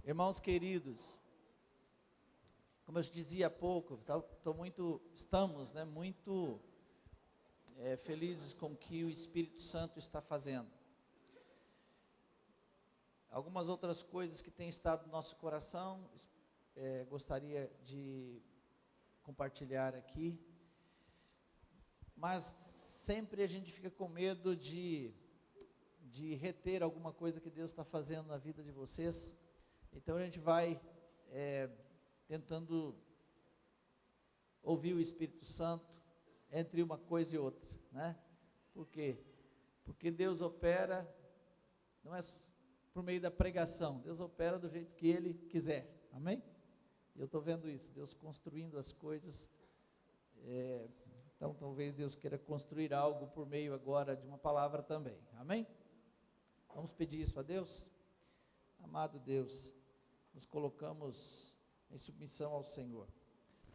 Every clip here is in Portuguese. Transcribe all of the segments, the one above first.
Irmãos queridos, como eu dizia há pouco, estamos muito felizes com o que o Espírito Santo está fazendo. Algumas outras coisas que têm estado no nosso coração, gostaria de compartilhar aqui, mas sempre a gente fica com medo de reter alguma coisa que Deus está fazendo na vida de vocês. Então a gente vai tentando ouvir o Espírito Santo entre uma coisa e outra, né? Por quê? Porque Deus opera, não é por meio da pregação, Deus opera do jeito que Ele quiser, amém? Eu estou vendo isso, Deus construindo as coisas, então talvez Deus queira construir algo por meio agora de uma palavra também, amém? Vamos pedir isso a Deus? Amado Deus, nos colocamos em submissão ao Senhor,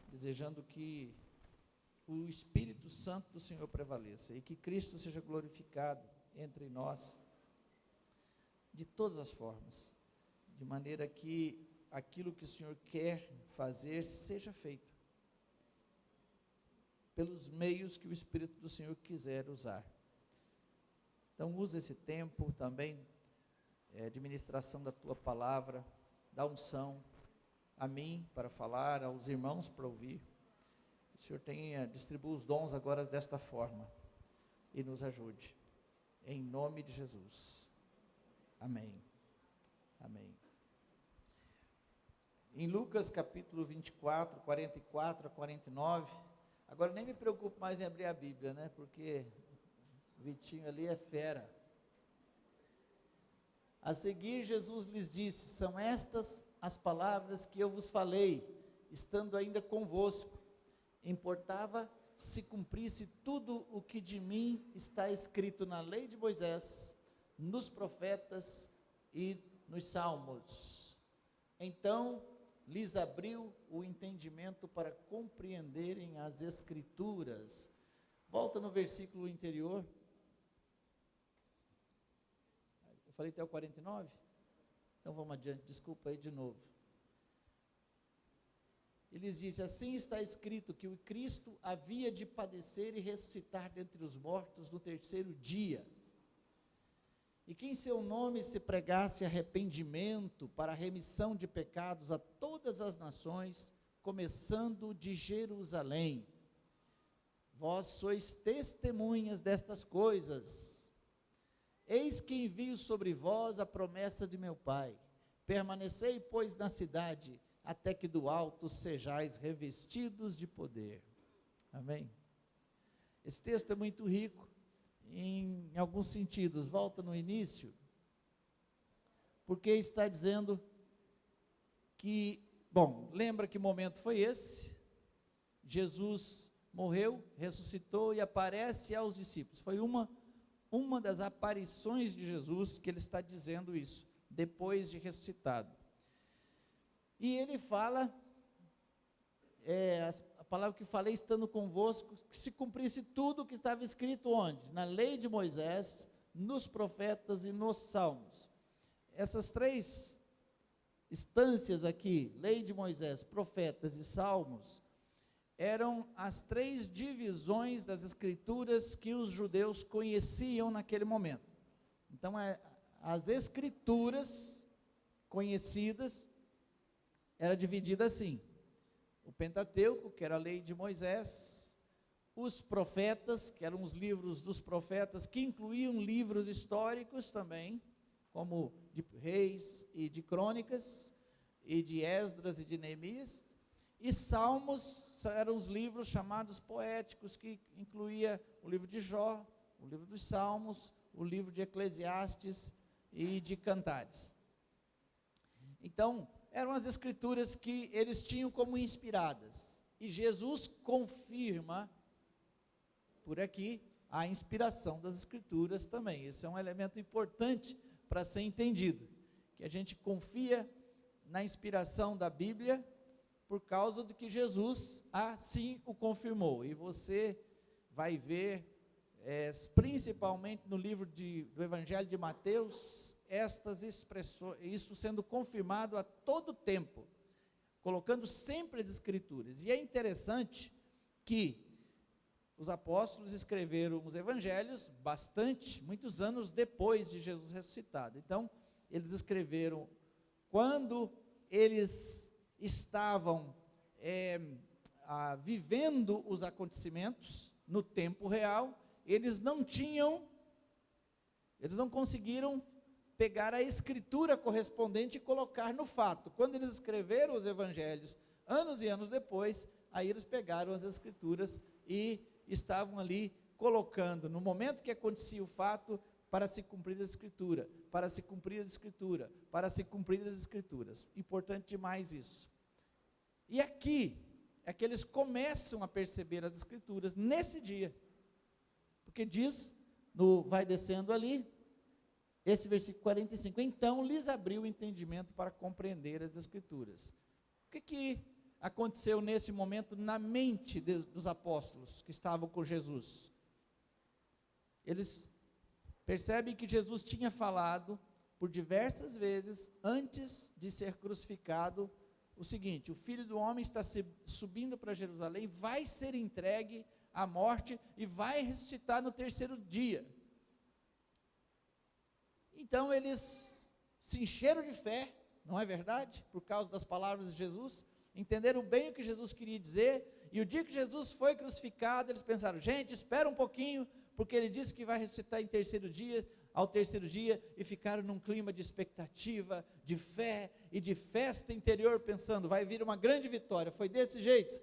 desejando que o Espírito Santo do Senhor prevaleça e que Cristo seja glorificado entre nós, de todas as formas, de maneira que aquilo que o Senhor quer fazer seja feito, pelos meios que o Espírito do Senhor quiser usar. Então use esse tempo também, de ministração da Tua Palavra, da unção, a mim para falar, aos irmãos para ouvir. Que o Senhor distribua os dons agora desta forma, e nos ajude, em nome de Jesus, amém, amém. Em Lucas capítulo 24, 44 a 49, agora nem me preocupo mais em abrir a Bíblia, né, porque o Vitinho ali é fera. A seguir Jesus lhes disse: são estas as palavras que eu vos falei, estando ainda convosco. Importava se cumprisse tudo o que de mim está escrito na lei de Moisés, nos profetas e nos salmos. Então lhes abriu o entendimento para compreenderem as Escrituras. Volta no versículo anterior. Eu falei até o 49? Então vamos adiante, desculpa aí de novo. Eles dizem: assim está escrito que o Cristo havia de padecer e ressuscitar dentre os mortos no terceiro dia, e que em seu nome se pregasse arrependimento para a remissão de pecados a todas as nações, começando de Jerusalém. Vós sois testemunhas destas coisas. Eis que envio sobre vós a promessa de meu Pai. Permanecei, pois, na cidade, até que do alto sejais revestidos de poder. Amém? Esse texto é muito rico, em alguns sentidos. Volta no início, porque está dizendo que, lembra que momento foi esse? Jesus morreu, ressuscitou e aparece aos discípulos. Foi uma das aparições de Jesus que ele está dizendo isso, depois de ressuscitado. E ele fala, a palavra que falei, estando convosco, que se cumprisse tudo o que estava escrito onde? Na lei de Moisés, nos profetas e nos salmos. Essas três instâncias aqui, lei de Moisés, profetas e salmos, eram as três divisões das Escrituras que os judeus conheciam naquele momento. Então, as Escrituras conhecidas era dividida assim: o Pentateuco, que era a lei de Moisés, os profetas, que eram os livros dos profetas, que incluíam livros históricos também, como de Reis e de Crônicas, e de Esdras e de Neemias, e Salmos eram os livros chamados poéticos, que incluía o livro de Jó, o livro dos Salmos, o livro de Eclesiastes e de Cantares. Então, eram as escrituras que eles tinham como inspiradas, e Jesus confirma, por aqui, a inspiração das escrituras também. Esse é um elemento importante para ser entendido, que a gente confia na inspiração da Bíblia, por causa de que Jesus assim o confirmou. E você vai ver, principalmente no livro do Evangelho de Mateus estas expressões, isso sendo confirmado a todo tempo, colocando sempre as Escrituras. E é interessante que os apóstolos escreveram os evangelhos muitos anos depois de Jesus ressuscitado. Então, eles escreveram quando eles estavam vivendo os acontecimentos no tempo real. Eles não conseguiram pegar a escritura correspondente e colocar no fato. Quando eles escreveram os evangelhos, anos e anos depois, aí eles pegaram as escrituras e estavam ali colocando, no momento que acontecia o fato, para se cumprir a escritura, para se cumprir a escritura, para se cumprir as escrituras. Importante demais isso. E aqui é que eles começam a perceber as escrituras nesse dia, porque diz, vai descendo ali, esse versículo 45, então lhes abriu o entendimento para compreender as escrituras. O que aconteceu nesse momento na mente dos apóstolos que estavam com Jesus? Eles percebem que Jesus tinha falado por diversas vezes antes de ser crucificado o seguinte: o Filho do Homem está subindo para Jerusalém, vai ser entregue à morte e vai ressuscitar no terceiro dia. Então eles se encheram de fé, não é verdade? Por causa das palavras de Jesus, entenderam bem o que Jesus queria dizer, e o dia que Jesus foi crucificado, eles pensaram: gente, espera um pouquinho, porque ele disse que vai ressuscitar ao terceiro dia, e ficaram num clima de expectativa, de fé e de festa interior, pensando, vai vir uma grande vitória. Foi desse jeito?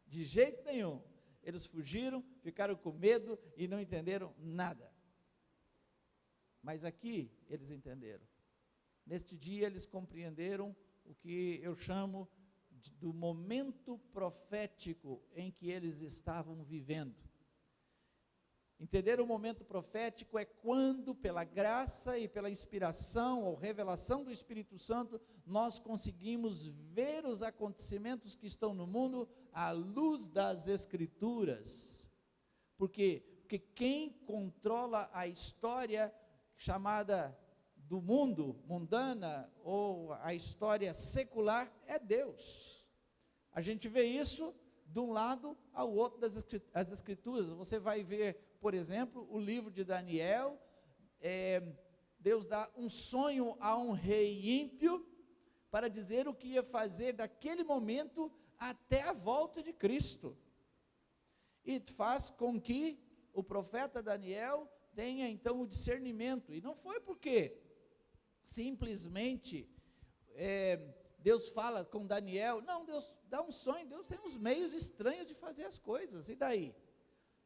De jeito nenhum. Eles fugiram, ficaram com medo e não entenderam nada. Mas aqui eles entenderam. Neste dia eles compreenderam o que eu chamo do momento profético em que eles estavam vivendo. Entender o momento profético é quando, pela graça e pela inspiração ou revelação do Espírito Santo, nós conseguimos ver os acontecimentos que estão no mundo à luz das Escrituras. Por quê? Porque quem controla a história chamada do mundo, mundana, ou a história secular, é Deus. A gente vê isso de um lado ao outro das Escrituras. Você vai ver, por exemplo, o livro de Daniel. Deus dá um sonho a um rei ímpio, para dizer o que ia fazer daquele momento até a volta de Cristo, e faz com que o profeta Daniel tenha então o discernimento. E não foi porque simplesmente Deus fala com Daniel, não, Deus dá um sonho, Deus tem uns meios estranhos de fazer as coisas, e daí?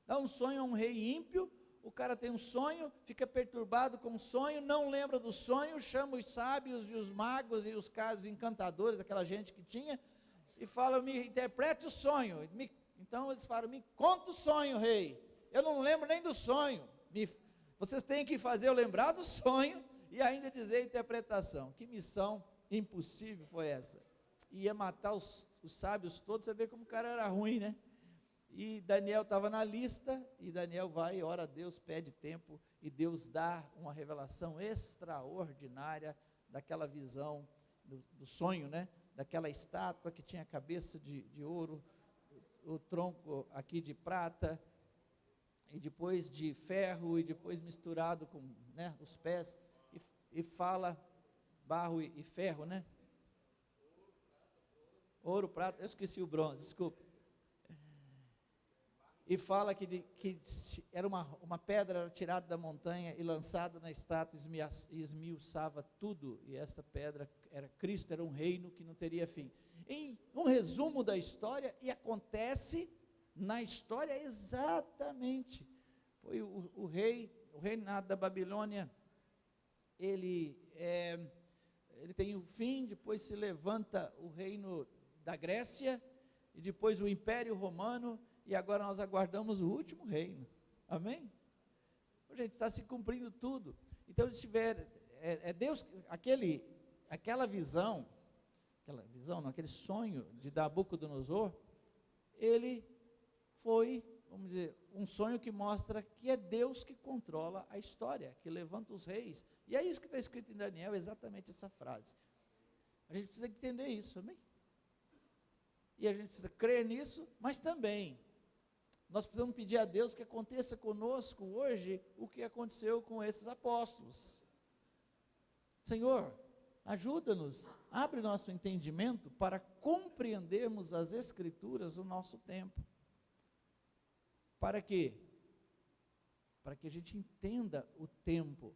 Dá um sonho a um rei ímpio, o cara tem um sonho, fica perturbado com o sonho, não lembra do sonho, chama os sábios e os magos e os casos encantadores, aquela gente que tinha, e fala, me interprete o sonho. Então eles falam, me conta o sonho, rei, eu não lembro nem do sonho, vocês têm que fazer eu lembrar do sonho, e ainda dizer a interpretação. Que missão impossível foi essa? Ia matar os sábios todos. Você vê como o cara era ruim, né? E Daniel estava na lista, e Daniel vai, ora a Deus, pede tempo, e Deus dá uma revelação extraordinária daquela visão, do sonho, né? Daquela estátua que tinha a cabeça de ouro, o tronco aqui de prata, e depois de ferro, e depois misturado com, né, os pés, e fala barro e ferro, né? Ouro, prata, eu esqueci o bronze, desculpa. E fala que era uma pedra tirada da montanha e lançada na estátua, e esmiuçava tudo, e esta pedra era Cristo, era um reino que não teria fim. Em um resumo da história, e acontece na história exatamente, foi o reinado da Babilônia, ele tem o fim, depois se levanta o reino da Grécia, e depois o Império Romano, e agora nós aguardamos o último reino, amém? Gente, está se cumprindo tudo. Então, eles tiveram, Deus, aquele sonho de Nabucodonosor, ele foi vamos dizer, um sonho que mostra que é Deus que controla a história, que levanta os reis. E é isso que está escrito em Daniel, exatamente essa frase. A gente precisa entender isso, amém? E a gente precisa crer nisso, mas também nós precisamos pedir a Deus que aconteça conosco hoje o que aconteceu com esses apóstolos. Senhor, ajuda-nos, abre nosso entendimento para compreendermos as Escrituras no nosso tempo. Para quê? Para que a gente entenda o tempo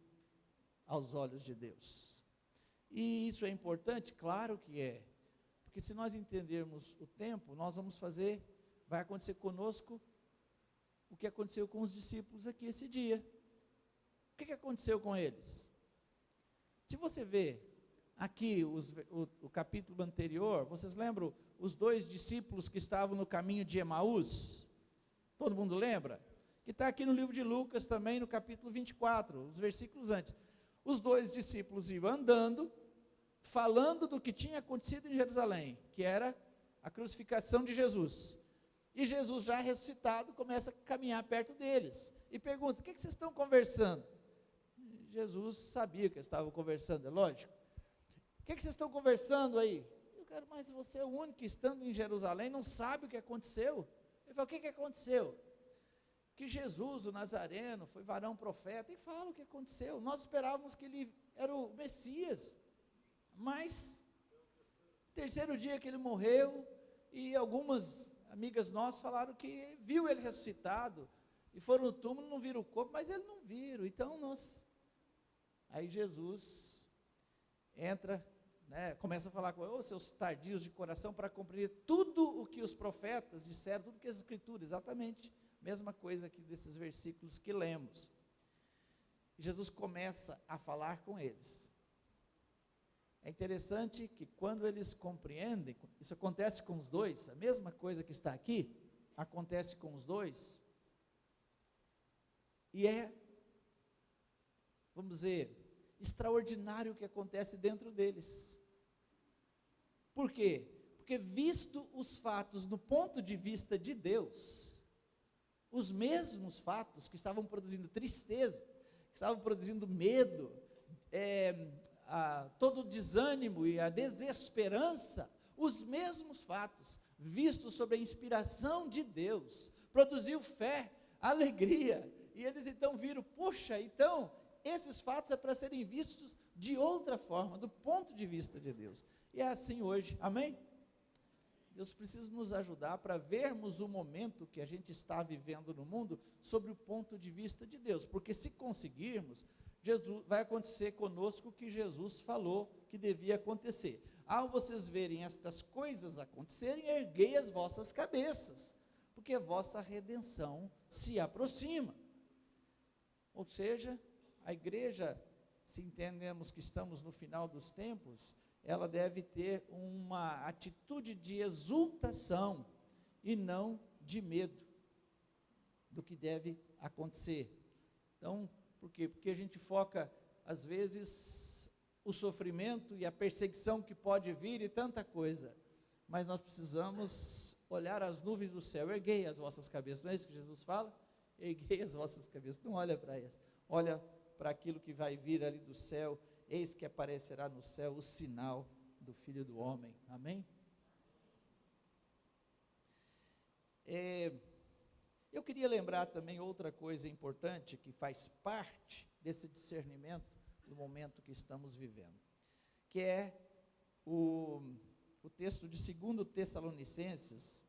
aos olhos de Deus. E isso é importante? Claro que é. Porque se nós entendermos o tempo, nós vamos fazer, vai acontecer conosco o que aconteceu com os discípulos aqui esse dia. O que aconteceu com eles? Se você vê aqui o capítulo anterior, vocês lembram os 2 discípulos que estavam no caminho de Emaús? Todo mundo lembra? Que está aqui no livro de Lucas também, no capítulo 24, os versículos antes. Os 2 discípulos iam andando, falando do que tinha acontecido em Jerusalém, que era a crucificação de Jesus. E Jesus, já ressuscitado, começa a caminhar perto deles e pergunta: o que vocês estão conversando? Jesus sabia que eles estavam conversando, é lógico. O que vocês estão conversando aí? Eu quero, mas você é o único que, estando em Jerusalém, não sabe o que aconteceu. Ele falou: o que aconteceu? Que Jesus, o Nazareno, foi varão profeta, e fala o que aconteceu. Nós esperávamos que ele era o Messias, mas terceiro dia que ele morreu, e algumas amigas nossas falaram que viu ele ressuscitado, e foram no túmulo, não viram o corpo, mas eles não viram. Então aí Jesus entra, começa a falar com eles: seus tardios de coração, para compreender tudo o que os profetas disseram, tudo que as Escrituras, exatamente, mesma coisa aqui desses versículos que lemos. Jesus começa a falar com eles. É interessante que quando eles compreendem, isso acontece com os 2, a mesma coisa que está aqui, acontece com os 2, e vamos dizer, extraordinário o que acontece dentro deles. Por quê? Porque visto os fatos do ponto de vista de Deus, os mesmos fatos que estavam produzindo tristeza, que estavam produzindo medo, todo o desânimo e a desesperança, os mesmos fatos, vistos sob a inspiração de Deus, produziu fé, alegria, e eles então viram: puxa, então, esses fatos é para serem vistos de outra forma, do ponto de vista de Deus. E é assim hoje, amém? Deus precisa nos ajudar para vermos o momento que a gente está vivendo no mundo sobre o ponto de vista de Deus, porque se conseguirmos, vai acontecer conosco o que Jesus falou que devia acontecer. Ao vocês verem estas coisas acontecerem, erguei as vossas cabeças, porque a vossa redenção se aproxima. Ou seja, a igreja, se entendemos que estamos no final dos tempos, ela deve ter uma atitude de exultação e não de medo do que deve acontecer. Então, por quê? Porque a gente foca, às vezes, o sofrimento e a perseguição que pode vir e tanta coisa, mas nós precisamos olhar as nuvens do céu. Erguei as vossas cabeças, não é isso que Jesus fala? Erguei as vossas cabeças, não olha para isso, olha para aquilo que vai vir ali do céu. Eis que aparecerá no céu o sinal do Filho do Homem, amém? Eu queria lembrar também outra coisa importante que faz parte desse discernimento do momento que estamos vivendo, que é o texto de 2 Tessalonicenses,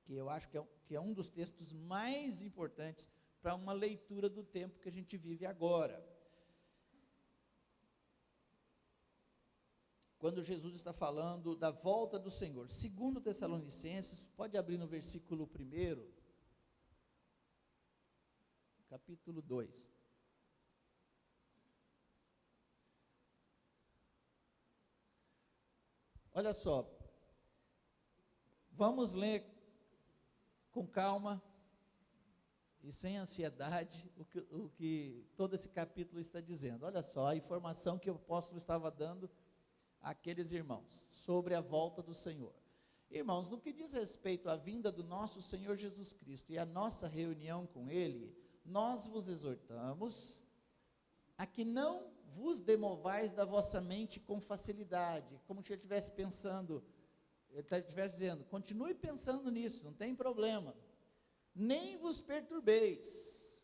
que eu acho que é um dos textos mais importantes para uma leitura do tempo que a gente vive agora. Quando Jesus está falando da volta do Senhor, 2 Tessalonicenses, pode abrir no versículo 1, capítulo 2. Olha só, vamos ler com calma e sem ansiedade o que todo esse capítulo está dizendo. Olha só a informação que o apóstolo estava dando àqueles irmãos sobre a volta do Senhor. Irmãos, no que diz respeito à vinda do nosso Senhor Jesus Cristo e à nossa reunião com Ele, nós vos exortamos a que não vos demovais da vossa mente com facilidade, como se ele estivesse pensando, ele estivesse dizendo, continue pensando nisso, não tem problema, nem vos perturbeis,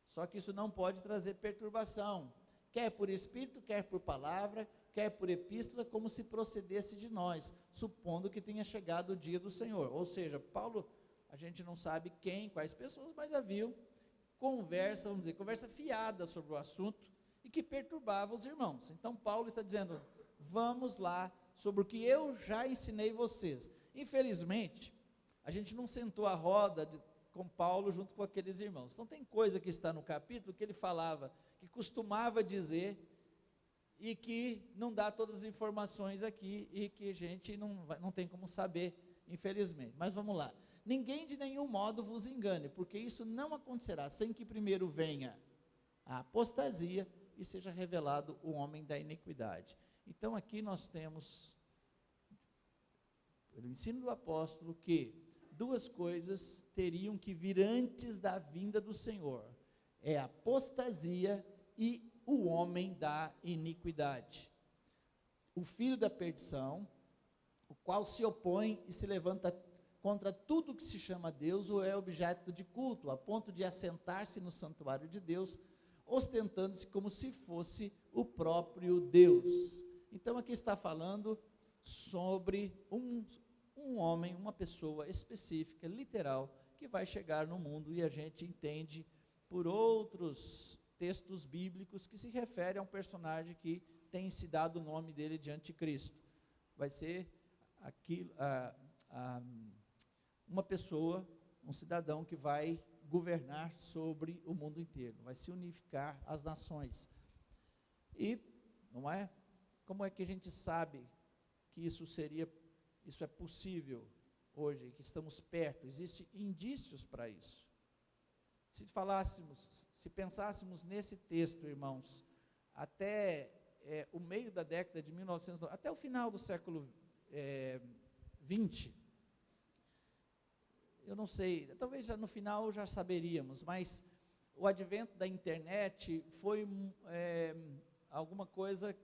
só que isso não pode trazer perturbação, quer por espírito, quer por palavra, quer por epístola, como se procedesse de nós, supondo que tenha chegado o dia do Senhor. Ou seja, Paulo, a gente não sabe quem, quais pessoas, mas havia conversa, vamos dizer, conversa fiada sobre o assunto, e que perturbava os irmãos. Então Paulo está dizendo, vamos lá, sobre o que eu já ensinei vocês. Infelizmente, a gente não sentou a roda com Paulo junto com aqueles irmãos. Então tem coisa que está no capítulo que ele falava, que costumava dizer, e que não dá todas as informações aqui, e que a gente não tem como saber, infelizmente. Mas vamos lá. Ninguém de nenhum modo vos engane, porque isso não acontecerá sem que primeiro venha a apostasia e seja revelado o homem da iniquidade. Então aqui nós temos, pelo ensino do apóstolo, que duas coisas teriam que vir antes da vinda do Senhor, é a apostasia e o homem da iniquidade, o filho da perdição, o qual se opõe e se levanta contra tudo que se chama Deus ou é objeto de culto, a ponto de assentar-se no santuário de Deus, ostentando-se como se fosse o próprio Deus. Então aqui está falando sobre um homem, uma pessoa específica, literal, que vai chegar no mundo, e a gente entende por outros textos bíblicos que se referem a um personagem que tem se dado o nome dele de anticristo. Vai ser aquilo, uma pessoa, um cidadão que vai governar sobre o mundo inteiro, vai se unificar as nações. E, não é? Como é que a gente sabe que isso é possível hoje, que estamos perto? Existem indícios para isso. Se pensássemos nesse texto, irmãos, até o meio da década de 1990, até o final do século 20, eu não sei, talvez já no final já saberíamos, mas o advento da internet foi alguma coisa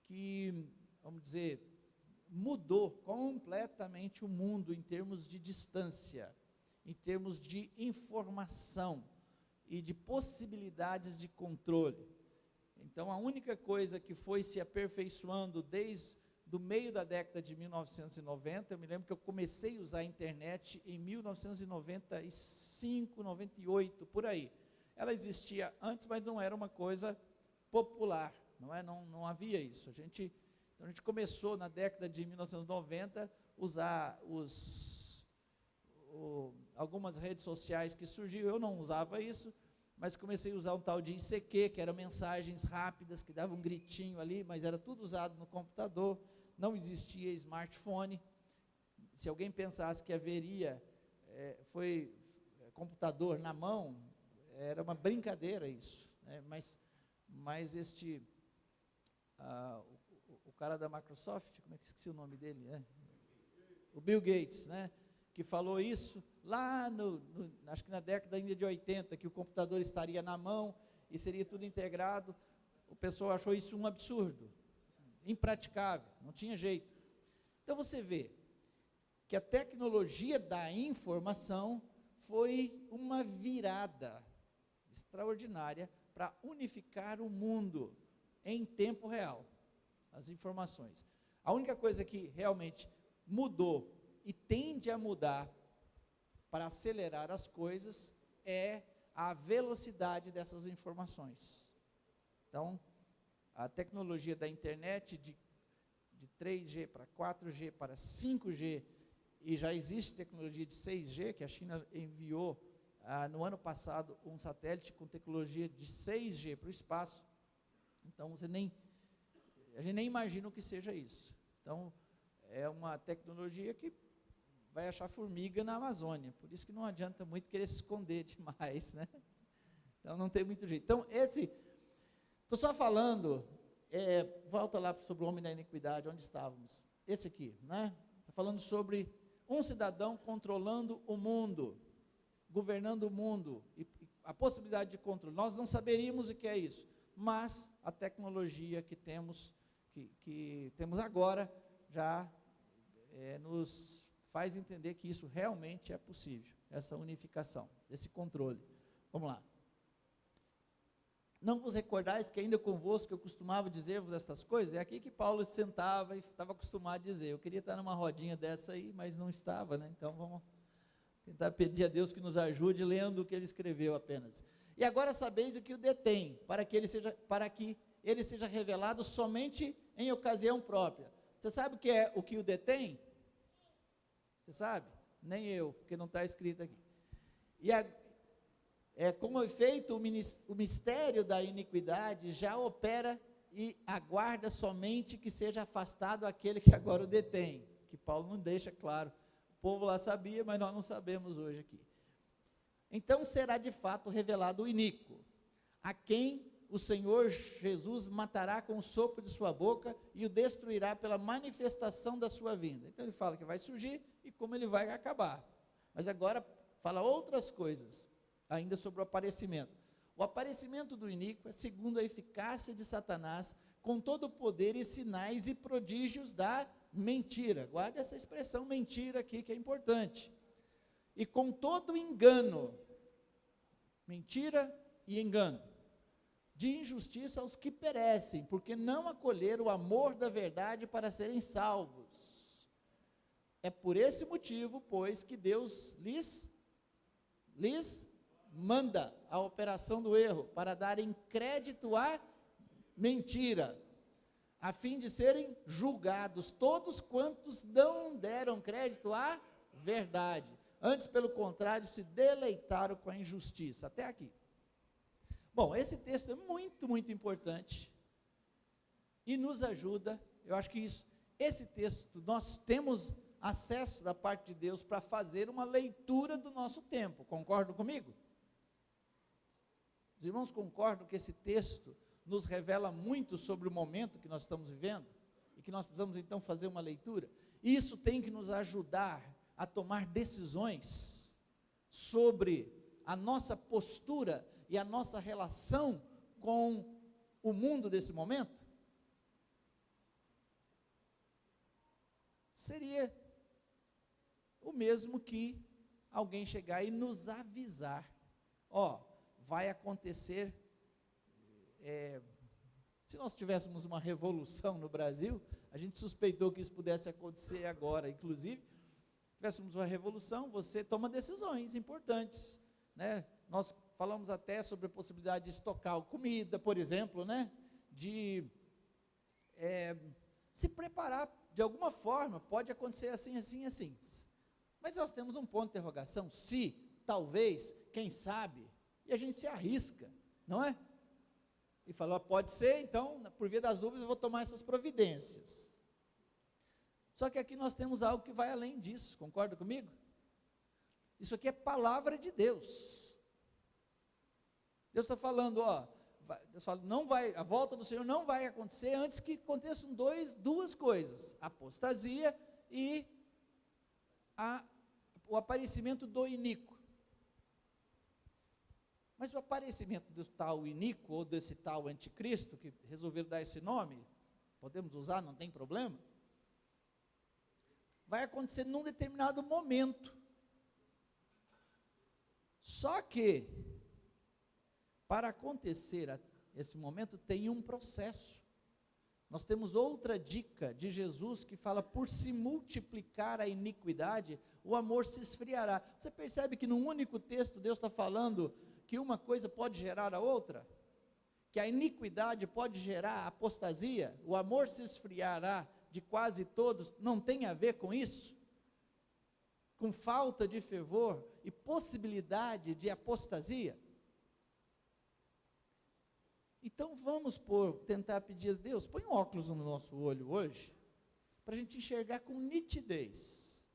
que, vamos dizer, mudou completamente o mundo em termos de distância, em termos de informação e de possibilidades de controle. Então a única coisa que foi se aperfeiçoando desde do meio da década de 1990, eu me lembro que eu comecei a usar a internet em 1995, 98, por aí. Ela existia antes, mas não era uma coisa popular, não havia isso. Então a gente começou na década de 1990 usar algumas redes sociais que surgiram. Eu não usava isso, mas comecei a usar um tal de ICQ, que eram mensagens rápidas, que davam um gritinho ali, mas era tudo usado no computador, não existia smartphone. Se alguém pensasse que haveria, computador na mão, era uma brincadeira isso, né? Mas o cara da Microsoft, como é que esqueci o nome dele, né? O Bill Gates, né? Que falou isso lá acho que na década ainda de 80, que o computador estaria na mão e seria tudo integrado. O pessoal achou isso um absurdo, impraticável, não tinha jeito. Então você vê que a tecnologia da informação foi uma virada extraordinária para unificar o mundo em tempo real, as informações. A única coisa que realmente mudou e tende a mudar para acelerar as coisas é a velocidade dessas informações. Então, a tecnologia da internet de 3G para 4G para 5G, e já existe tecnologia de 6G, que a China enviou no ano passado um satélite com tecnologia de 6G para o espaço. Então, a gente nem imagina o que seja isso. Então, é uma tecnologia que vai achar formiga na Amazônia, por isso que não adianta muito querer se esconder demais, né? Então não tem muito jeito. Então estou só falando, volta lá sobre o homem da iniquidade, onde estávamos? Esse aqui, né? Está falando sobre um cidadão controlando o mundo, governando o mundo, e a possibilidade de controle. Nós não saberíamos o que é isso, mas a tecnologia que temos agora já nos faz entender que isso realmente é possível, essa unificação, esse controle. Vamos lá. Não vos recordais que ainda convosco eu costumava dizer-vos estas coisas? É aqui que Paulo sentava e estava acostumado a dizer. Eu queria estar numa rodinha dessa aí, mas não estava, né? Então vamos tentar pedir a Deus que nos ajude lendo o que ele escreveu apenas. E agora sabeis o que o detém, para que ele seja revelado somente em ocasião própria. Você sabe o que o detém? Você sabe? Nem eu, porque não está escrito aqui. Como efeito, o mistério da iniquidade já opera e aguarda somente que seja afastado aquele que agora o detém, que Paulo não deixa claro. O povo lá sabia, mas nós não sabemos hoje aqui. Então será de fato revelado o iníquo, a quem o Senhor Jesus matará com o sopro de sua boca e o destruirá pela manifestação da sua vinda. Então ele fala que vai surgir e como ele vai acabar. Mas agora fala outras coisas, ainda sobre o aparecimento. O aparecimento do iníquo é segundo a eficácia de Satanás, com todo o poder e sinais e prodígios da mentira. Guarda essa expressão mentira aqui, que é importante. E com todo engano, mentira e engano, de injustiça aos que perecem, porque não acolheram o amor da verdade para serem salvos. É por esse motivo, pois, que Deus lhes manda a operação do erro, para darem crédito à mentira, a fim de serem julgados todos quantos não deram crédito à verdade. Antes, pelo contrário, se deleitaram com a injustiça. Até aqui. Bom, esse texto é muito, muito importante e nos ajuda. Eu acho que esse texto, nós temos acesso da parte de Deus para fazer uma leitura do nosso tempo. Concordam comigo? Os irmãos concordam que esse texto nos revela muito sobre o momento que nós estamos vivendo e que nós precisamos então fazer uma leitura? Isso tem que nos ajudar a tomar decisões sobre a nossa postura e a nossa relação com o mundo desse momento? Seria o mesmo que alguém chegar e nos avisar, vai acontecer, se nós tivéssemos uma revolução no Brasil, a gente suspeitou que isso pudesse acontecer agora, inclusive, tivéssemos uma revolução, você toma decisões importantes, né? Nós falamos até sobre a possibilidade de estocar comida, por exemplo, né? De se preparar de alguma forma, pode acontecer assim, assim, assim. Mas nós temos um ponto de interrogação, se, talvez, quem sabe, e a gente se arrisca, não é? E falou, pode ser, então, por via das dúvidas, eu vou tomar essas providências. Só que aqui nós temos algo que vai além disso, concorda comigo? Isso aqui é palavra de Deus. Deus está falando, Deus fala, a volta do Senhor não vai acontecer antes que aconteçam duas coisas, a apostasia e o aparecimento do iníquo. Mas o aparecimento do tal iníquo, ou desse tal anticristo, que resolveram dar esse nome, podemos usar, não tem problema, vai acontecer num determinado momento. Só que, para acontecer esse momento, tem um processo. Nós temos outra dica de Jesus que fala, por se multiplicar a iniquidade, o amor se esfriará. Você percebe que num único texto Deus está falando que uma coisa pode gerar a outra? Que a iniquidade pode gerar a apostasia? O amor se esfriará de quase todos, não tem a ver com isso? Com falta de fervor e possibilidade de apostasia? Então vamos tentar pedir a Deus, põe um óculos no nosso olho hoje, para a gente enxergar com nitidez,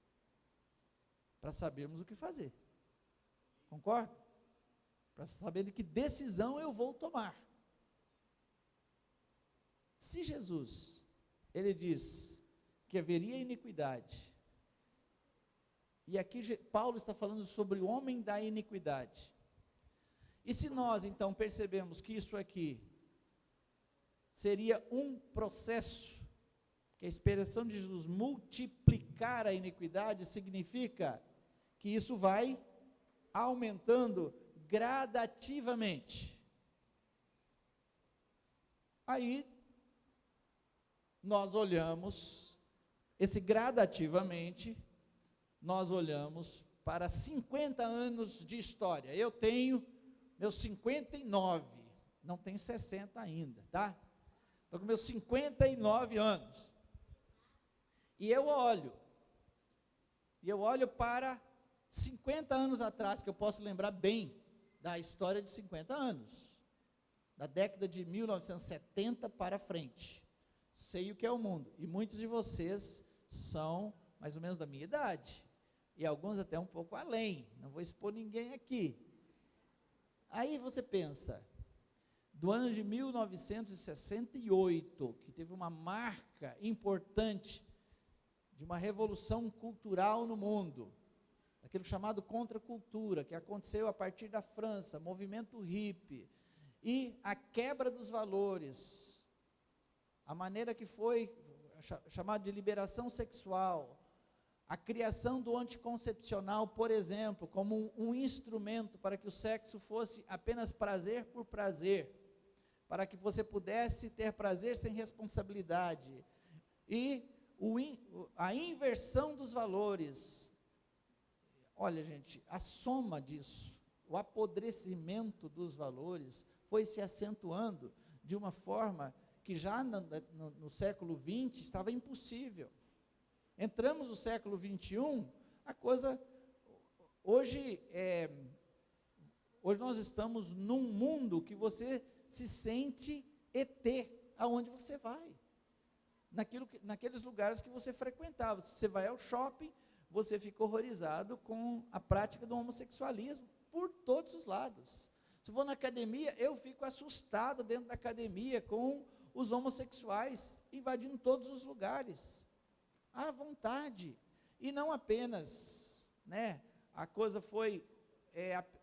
para sabermos o que fazer. Concorda? Para saber de que decisão eu vou tomar. Se Jesus, ele diz que haveria iniquidade, E aqui Paulo está falando sobre o homem da iniquidade. E se nós então percebemos que isso aqui seria um processo, que a expressão de Jesus multiplicar a iniquidade significa que isso vai aumentando gradativamente. Aí nós olhamos, esse gradativamente, nós olhamos para 50 anos de história. Eu tenho meus 59, não tenho 60 ainda, tá? Estou com meus 59 anos. E eu olho para 50 anos atrás, que eu posso lembrar bem da história de 50 anos, da década de 1970 para frente. Sei o que é o mundo, e muitos de vocês são mais ou menos da minha idade, e alguns até um pouco além, não vou expor ninguém aqui. Aí você pensa, do ano de 1968, que teve uma marca importante, de uma revolução cultural no mundo, aquilo chamado contracultura, que aconteceu a partir da França, movimento hippie, e a quebra dos valores, a maneira que foi chamado de liberação sexual, a criação do anticoncepcional, por exemplo, como um instrumento para que o sexo fosse apenas prazer por prazer, para que você pudesse ter prazer sem responsabilidade, e a inversão dos valores. Olha, gente, a soma disso, o apodrecimento dos valores, foi se acentuando de uma forma que já no século XX estava impossível. Entramos no século XXI, a coisa, hoje nós estamos num mundo que você se sente ET, aonde você vai, naqueles lugares que você frequentava. Se você vai ao shopping, você fica horrorizado com a prática do homossexualismo, por todos os lados. Se for na academia, eu fico assustado dentro da academia com os homossexuais invadindo todos os lugares, à vontade, e não apenas, a coisa foi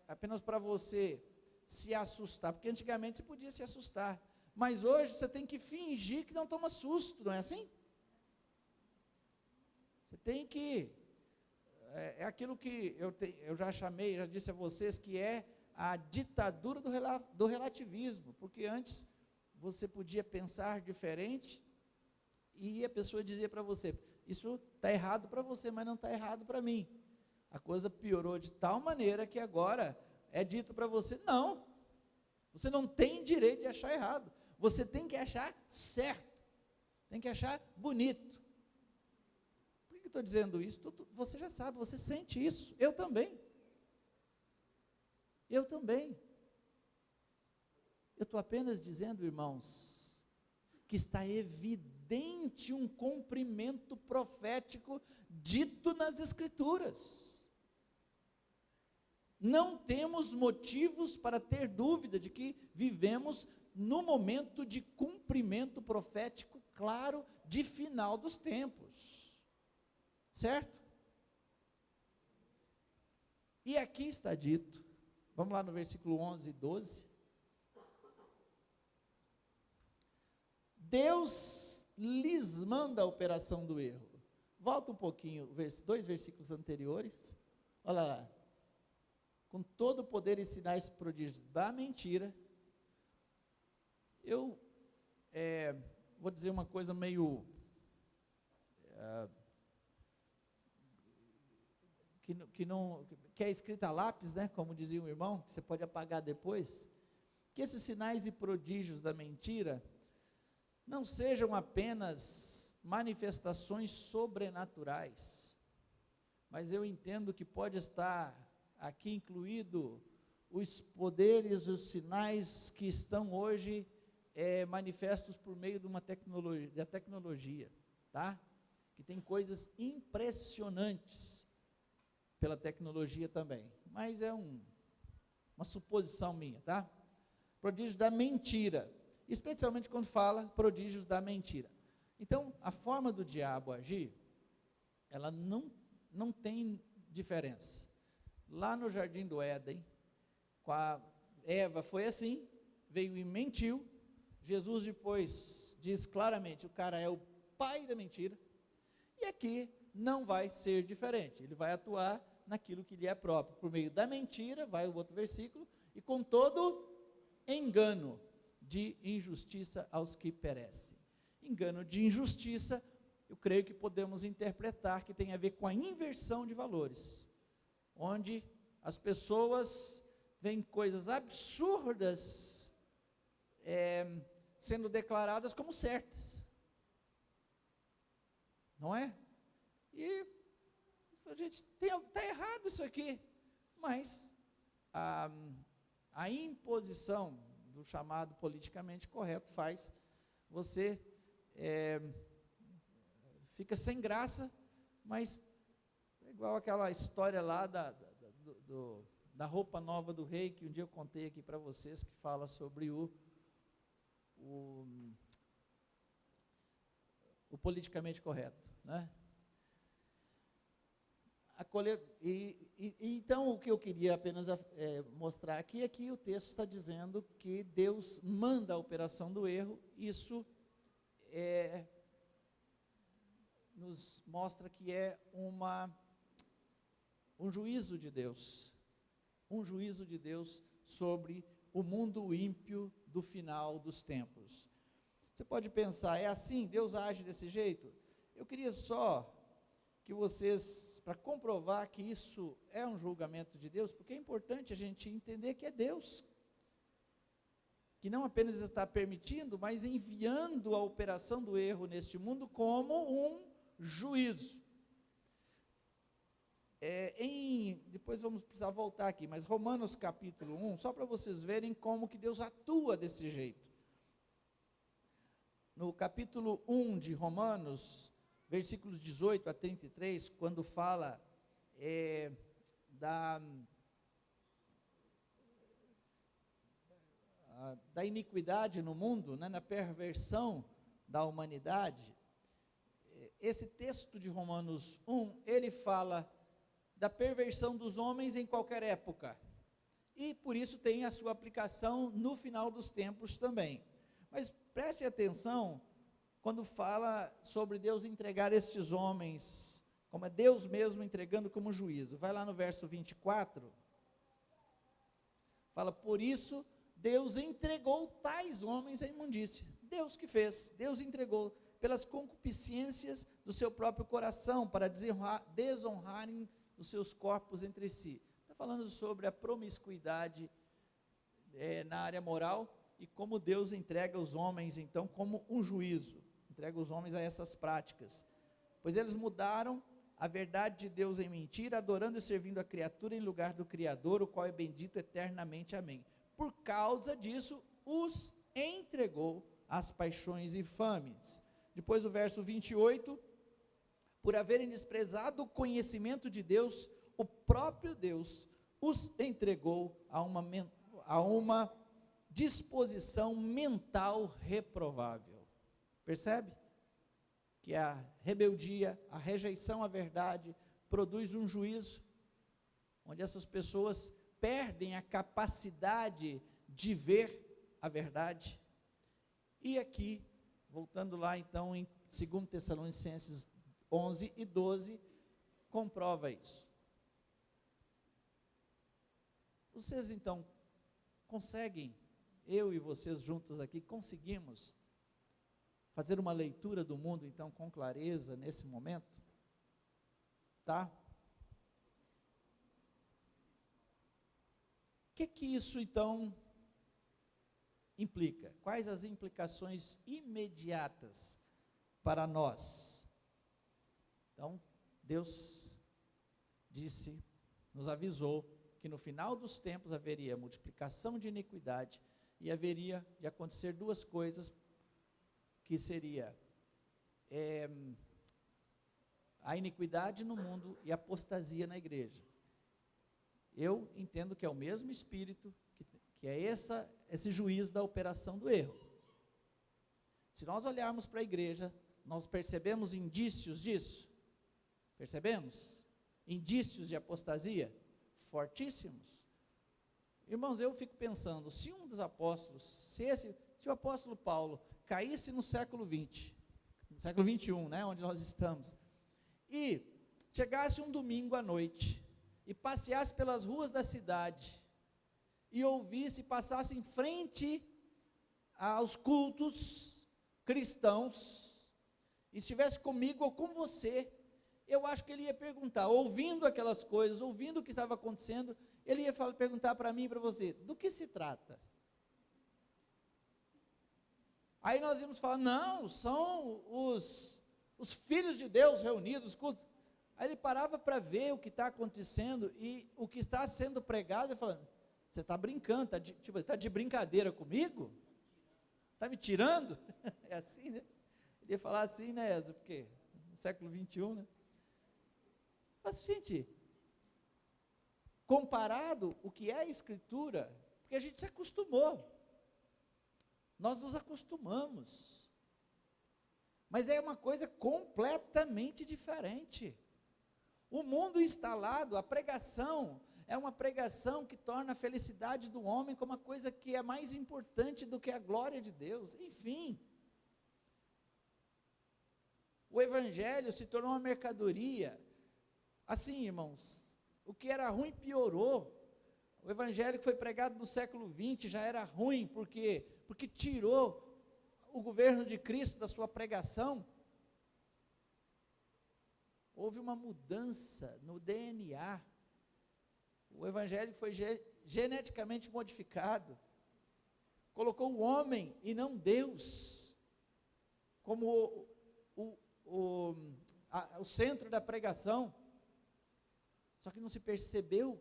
apenas para você se assustar, porque antigamente você podia se assustar, mas hoje você tem que fingir que não toma susto, não é assim? Você tem que, é aquilo que eu já disse a vocês, que é a ditadura do relativismo, porque antes você podia pensar diferente, e a pessoa dizia para você, isso está errado para você, mas não está errado para mim. A coisa piorou de tal maneira que agora é dito para você, não, você não tem direito de achar errado, você tem que achar certo, tem que achar bonito. Por que eu estou dizendo isso? Você já sabe, você sente isso, eu também. Eu estou apenas dizendo, irmãos, que está evidente um cumprimento profético dito nas Escrituras. Não temos motivos para ter dúvida de que vivemos no momento de cumprimento profético claro de final dos tempos. Certo? E aqui está dito, vamos lá no versículo 11 e 12. Deus lhes manda a operação do erro. Volta um pouquinho, 2 versículos anteriores. Olha lá. Com todo o poder e sinais prodígios da mentira. Eu vou dizer uma coisa meio que é escrita a lápis, como dizia o irmão, que você pode apagar depois, que esses sinais e prodígios da mentira não sejam apenas manifestações sobrenaturais, mas eu entendo que pode estar aqui incluído os poderes, os sinais que estão hoje manifestos por meio de uma tecnologia, da tecnologia, tá? Que tem coisas impressionantes pela tecnologia também, mas é uma suposição minha, tá? Prodígio da mentira, especialmente quando fala prodígios da mentira. Então, a forma do diabo agir, ela não tem diferença. Lá no Jardim do Éden, com a Eva foi assim, veio e mentiu. Jesus depois diz claramente, o cara é o pai da mentira. E aqui não vai ser diferente, ele vai atuar naquilo que lhe é próprio, por meio da mentira, vai o outro versículo, e com todo engano de injustiça aos que perecem. Engano de injustiça, eu creio que podemos interpretar que tem a ver com a inversão de valores, onde as pessoas veem coisas absurdas sendo declaradas como certas, não é? E a gente está errado isso aqui, mas a imposição do chamado politicamente correto faz você fica sem graça, mas é igual aquela história lá da roupa nova do rei, que um dia eu contei aqui para vocês, que fala sobre o politicamente correto, né? Então, o que eu queria apenas mostrar aqui é que o texto está dizendo que Deus manda a operação do erro. Isso nos mostra que é um juízo de Deus, sobre o mundo ímpio do final dos tempos. Você pode pensar, é assim, Deus age desse jeito? Eu queria só que vocês, para comprovar que isso é um julgamento de Deus, porque é importante a gente entender que é Deus, que não apenas está permitindo, mas enviando a operação do erro neste mundo como um juízo. Depois vamos precisar voltar aqui, mas Romanos capítulo 1, só para vocês verem como que Deus atua desse jeito. No capítulo 1 de Romanos, versículos 18 a 33, quando fala da iniquidade no mundo, né, na perversão da humanidade, esse texto de Romanos 1, ele fala da perversão dos homens em qualquer época, e por isso tem a sua aplicação no final dos tempos também. Mas preste atenção quando fala sobre Deus entregar estes homens, como é Deus mesmo entregando como juízo. Vai lá no verso 24, fala, por isso Deus entregou tais homens à imundícia. Deus que fez, Deus entregou pelas concupiscências do seu próprio coração, para desonrarem os seus corpos entre si. Está falando sobre a promiscuidade na área moral, e como Deus entrega os homens, então, como um juízo, entrega os homens a essas práticas, pois eles mudaram a verdade de Deus em mentira, adorando e servindo a criatura em lugar do Criador, o qual é bendito eternamente, amém. Por causa disso, os entregou às paixões infames. Depois o verso 28, por haverem desprezado o conhecimento de Deus, o próprio Deus os entregou a uma disposição mental reprovável. Percebe? Que a rebeldia, a rejeição à verdade, produz um juízo, onde essas pessoas perdem a capacidade de ver a verdade. E aqui, voltando lá então em 2 Tessalonicenses 11 e 12, comprova isso. Vocês então conseguem, eu e vocês juntos aqui, conseguimos fazer uma leitura do mundo então com clareza nesse momento? Tá? O que isso então implica? Quais as implicações imediatas para nós? Então, Deus disse, nos avisou, que no final dos tempos haveria multiplicação de iniquidade, e haveria de acontecer duas coisas, que seria a iniquidade no mundo e a apostasia na igreja. Eu entendo que é o mesmo Espírito, que é esse juízo da operação do erro. Se nós olharmos para a igreja, nós percebemos indícios disso? Percebemos? indícios de apostasia? Fortíssimos. Irmãos, eu fico pensando, se um dos apóstolos, se o apóstolo Paulo caísse no século 20, no século 21, né, onde nós estamos, e chegasse um domingo à noite, e passeasse pelas ruas da cidade, e ouvisse, passasse em frente aos cultos cristãos, e estivesse comigo ou com você, eu acho que ele ia perguntar, ouvindo aquelas coisas, ouvindo o que estava acontecendo, ele ia perguntar para mim e para você, do que se trata? Aí nós íamos falar, não, são os filhos de Deus reunidos, cultos. Aí ele parava para ver o que está acontecendo, e o que está sendo pregado, ele falando, você está brincando, está de brincadeira comigo? Está me tirando? É assim, né? Ele ia falar assim, né, porque no século 21, né? Mas, gente, comparado o que é a Escritura, porque a gente se acostumou, nós nos acostumamos, mas é uma coisa completamente diferente. O mundo instalado, a pregação, é uma pregação que torna a felicidade do homem como uma coisa que é mais importante do que a glória de Deus, enfim. O evangelho se tornou uma mercadoria. Assim, irmãos, o que era ruim piorou. O evangelho que foi pregado no século 20 já era ruim, por quê? Porque tirou o governo de Cristo da sua pregação. Houve uma mudança no DNA. O evangelho foi geneticamente modificado. Colocou o homem e não Deus como o centro da pregação. Só que não se percebeu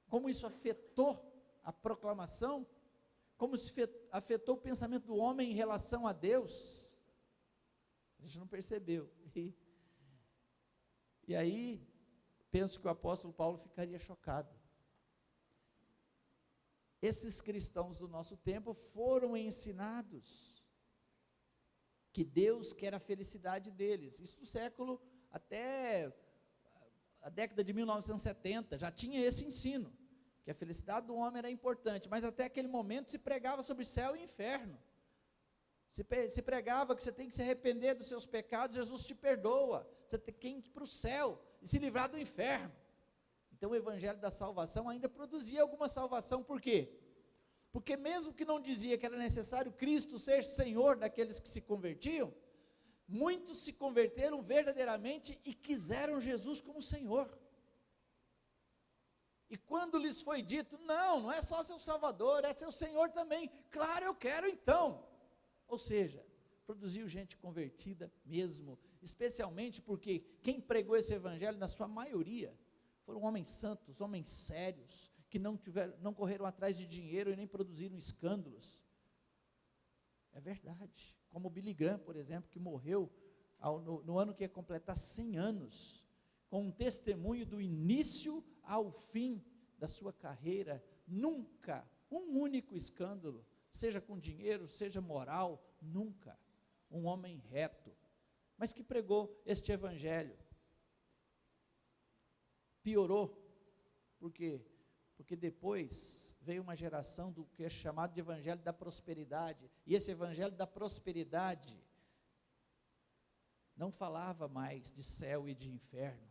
como isso afetou a proclamação, como isso afetou o pensamento do homem em relação a Deus. A gente não percebeu. E aí, penso que o apóstolo Paulo ficaria chocado. Esses cristãos do nosso tempo foram ensinados que Deus quer a felicidade deles. Isso do século até a década de 1970, já tinha esse ensino, que a felicidade do homem era importante, mas até aquele momento se pregava sobre céu e inferno, se pregava que você tem que se arrepender dos seus pecados, Jesus te perdoa, você tem que ir para o céu, e se livrar do inferno. Então o evangelho da salvação ainda produzia alguma salvação, por quê? Porque mesmo que não dizia que era necessário Cristo ser Senhor daqueles que se convertiam, muitos se converteram verdadeiramente e quiseram Jesus como Senhor. E quando lhes foi dito, não é só seu Salvador, é seu Senhor também, claro, eu quero então. Ou seja, produziu gente convertida mesmo, especialmente porque quem pregou esse evangelho, na sua maioria, foram homens santos, homens sérios, que não correram atrás de dinheiro e nem produziram escândalos. É verdade. Como o Billy Graham, por exemplo, que morreu no ano que ia completar 100 anos, com um testemunho do início ao fim da sua carreira, nunca um único escândalo, seja com dinheiro, seja moral, nunca. Um homem reto, mas que pregou este evangelho. Piorou, por quê? Porque depois veio uma geração do que é chamado de evangelho da prosperidade, e esse evangelho da prosperidade não falava mais de céu e de inferno.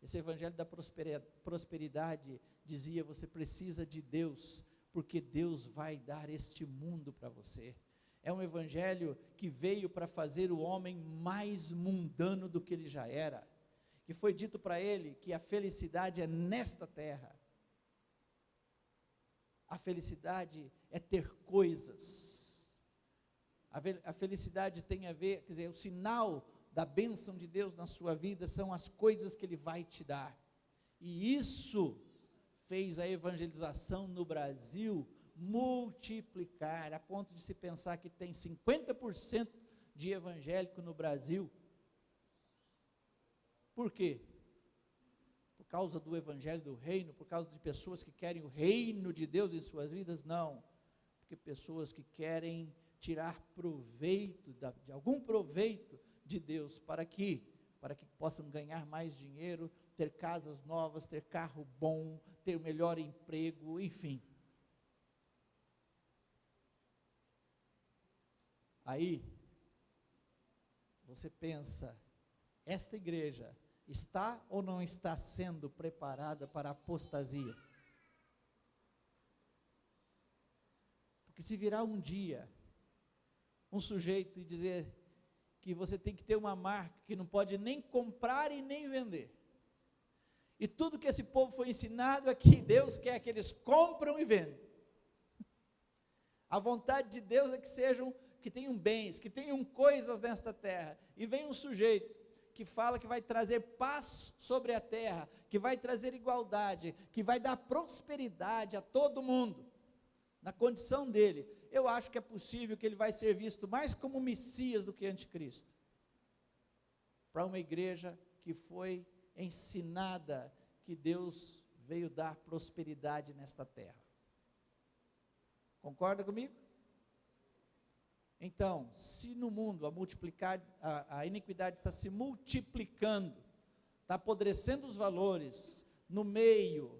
Esse evangelho da prosperidade dizia, você precisa de Deus, porque Deus vai dar este mundo para você. É um evangelho que veio para fazer o homem mais mundano do que ele já era, que foi dito para ele que a felicidade é nesta terra. A felicidade é ter coisas. A felicidade tem a ver, quer dizer, o sinal da bênção de Deus na sua vida são as coisas que Ele vai te dar. E isso fez a evangelização no Brasil multiplicar, a ponto de se pensar que tem 50% de evangélico no Brasil. Por quê? Por causa do evangelho do reino, por causa de pessoas que querem o reino de Deus em suas vidas? Não, porque pessoas que querem tirar proveito, de algum proveito de Deus, para que para que possam ganhar mais dinheiro, ter casas novas, ter carro bom, ter o melhor emprego, enfim. Aí, você pensa, esta igreja está ou não está sendo preparada para a apostasia? Porque se virar um dia, um sujeito e dizer que você tem que ter uma marca que não pode nem comprar e nem vender, e tudo que esse povo foi ensinado é que Deus quer que eles compram e vendam. A vontade de Deus é que tenham bens, que tenham coisas nesta terra, e vem um sujeito que fala que vai trazer paz sobre a terra, que vai trazer igualdade, que vai dar prosperidade a todo mundo, na condição dele. Eu acho que é possível que ele vai ser visto mais como Messias do que anticristo, para uma igreja que foi ensinada que Deus veio dar prosperidade nesta terra. Concorda comigo? Então, se no mundo a iniquidade está se multiplicando, está apodrecendo os valores, no meio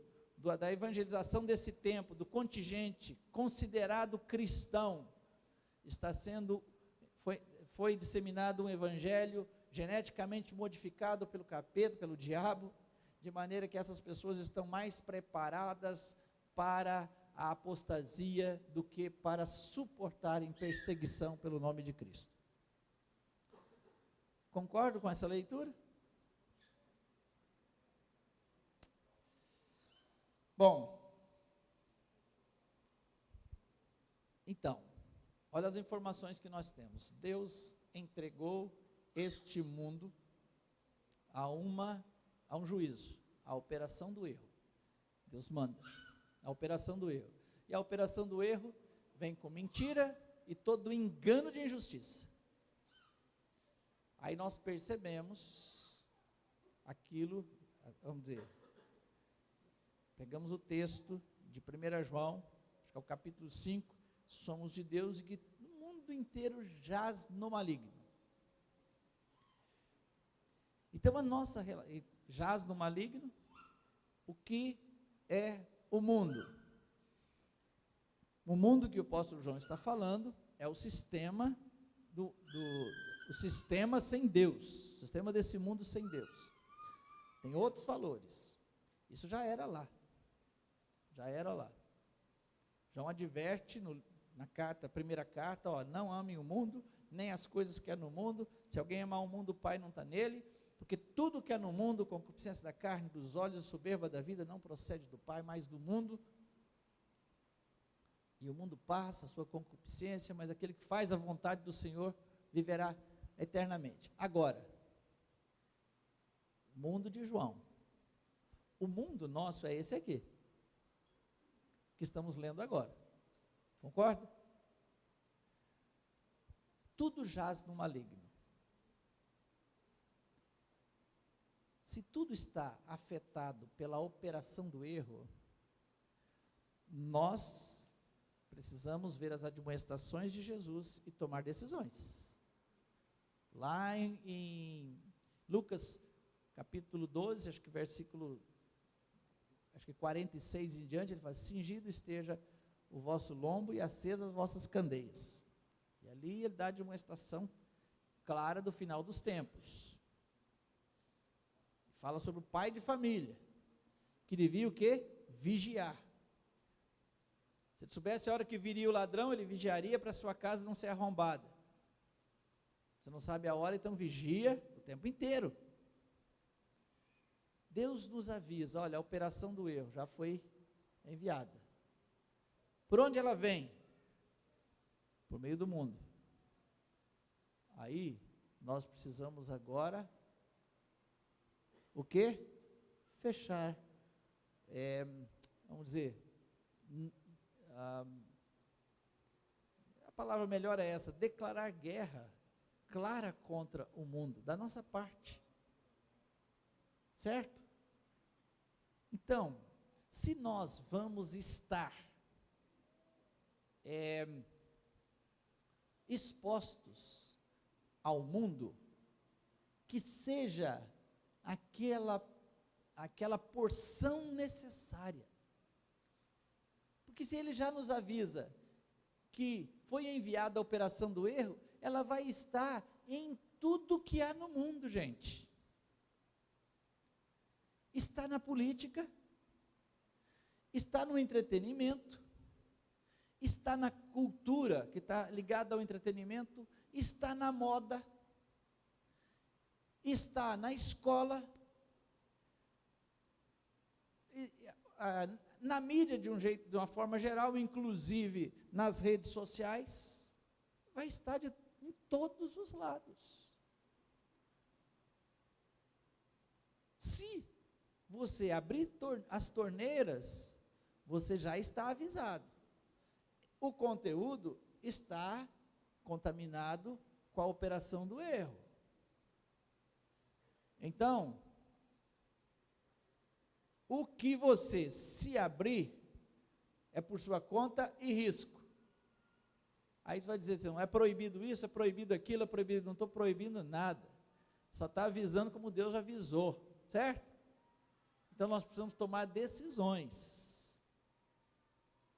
da evangelização desse tempo, do contingente considerado cristão, foi disseminado um evangelho geneticamente modificado pelo capeta, pelo diabo, de maneira que essas pessoas estão mais preparadas para a apostasia do que para suportarem perseguição pelo nome de Cristo. Concordo com essa leitura? Bom, então, olha as informações que nós temos. Deus entregou este mundo a um juízo, a operação do erro. Deus manda a operação do erro. E a operação do erro vem com mentira e todo engano de injustiça. Aí nós percebemos aquilo, vamos dizer, pegamos o texto de 1 João, acho que é o capítulo 5, somos de Deus e que o mundo inteiro jaz no maligno. Então jaz no maligno, o que é o mundo? O mundo que o apóstolo João está falando é o sistema o sistema sem Deus, o sistema desse mundo sem Deus. Tem outros valores. Isso já era lá. João adverte na primeira carta, não amem o mundo, nem as coisas que há no mundo. Se alguém amar o mundo, o Pai não está nele, porque tudo que há no mundo, concupiscência da carne, dos olhos e soberba da vida, não procede do Pai, mas do mundo. E o mundo passa, a sua concupiscência, mas aquele que faz a vontade do Senhor viverá eternamente. Agora, mundo de João. O mundo nosso é esse aqui, que estamos lendo agora. Concorda? Tudo jaz no maligno. Se tudo está afetado pela operação do erro, nós precisamos ver as admoestações de Jesus e tomar decisões. Lá em Lucas capítulo 12, acho que versículo 46 em diante, ele fala: cingido esteja o vosso lombo e acesas as vossas candeias. E ali ele dá a admoestação clara do final dos tempos. Fala sobre o pai de família, que devia o quê? Vigiar. Se ele soubesse a hora que viria o ladrão, ele vigiaria para a sua casa não ser arrombada. Você não sabe a hora, então vigia o tempo inteiro. Deus nos avisa, olha, a operação do erro já foi enviada. Por onde ela vem? Por meio do mundo. Aí, nós precisamos agora, o quê? Fechar, vamos dizer, a palavra melhor é essa, declarar guerra clara contra o mundo, da nossa parte, certo? Então, se nós vamos estar expostos ao mundo que seja aquela porção necessária. Porque se ele já nos avisa que foi enviada a operação do erro, ela vai estar em tudo que há no mundo, gente. Está na política, está no entretenimento, está na cultura, que está ligada ao entretenimento, está na moda, está na escola, na mídia de uma forma geral, inclusive nas redes sociais, vai estar em todos os lados. Se você abrir as torneiras, você já está avisado. O conteúdo está contaminado com a operação do erro. Então, o que você se abrir é por sua conta e risco. Aí você vai dizer assim, não é proibido isso, é proibido aquilo, é proibido, não estou proibindo nada. Só está avisando como Deus avisou, certo? Então nós precisamos tomar decisões.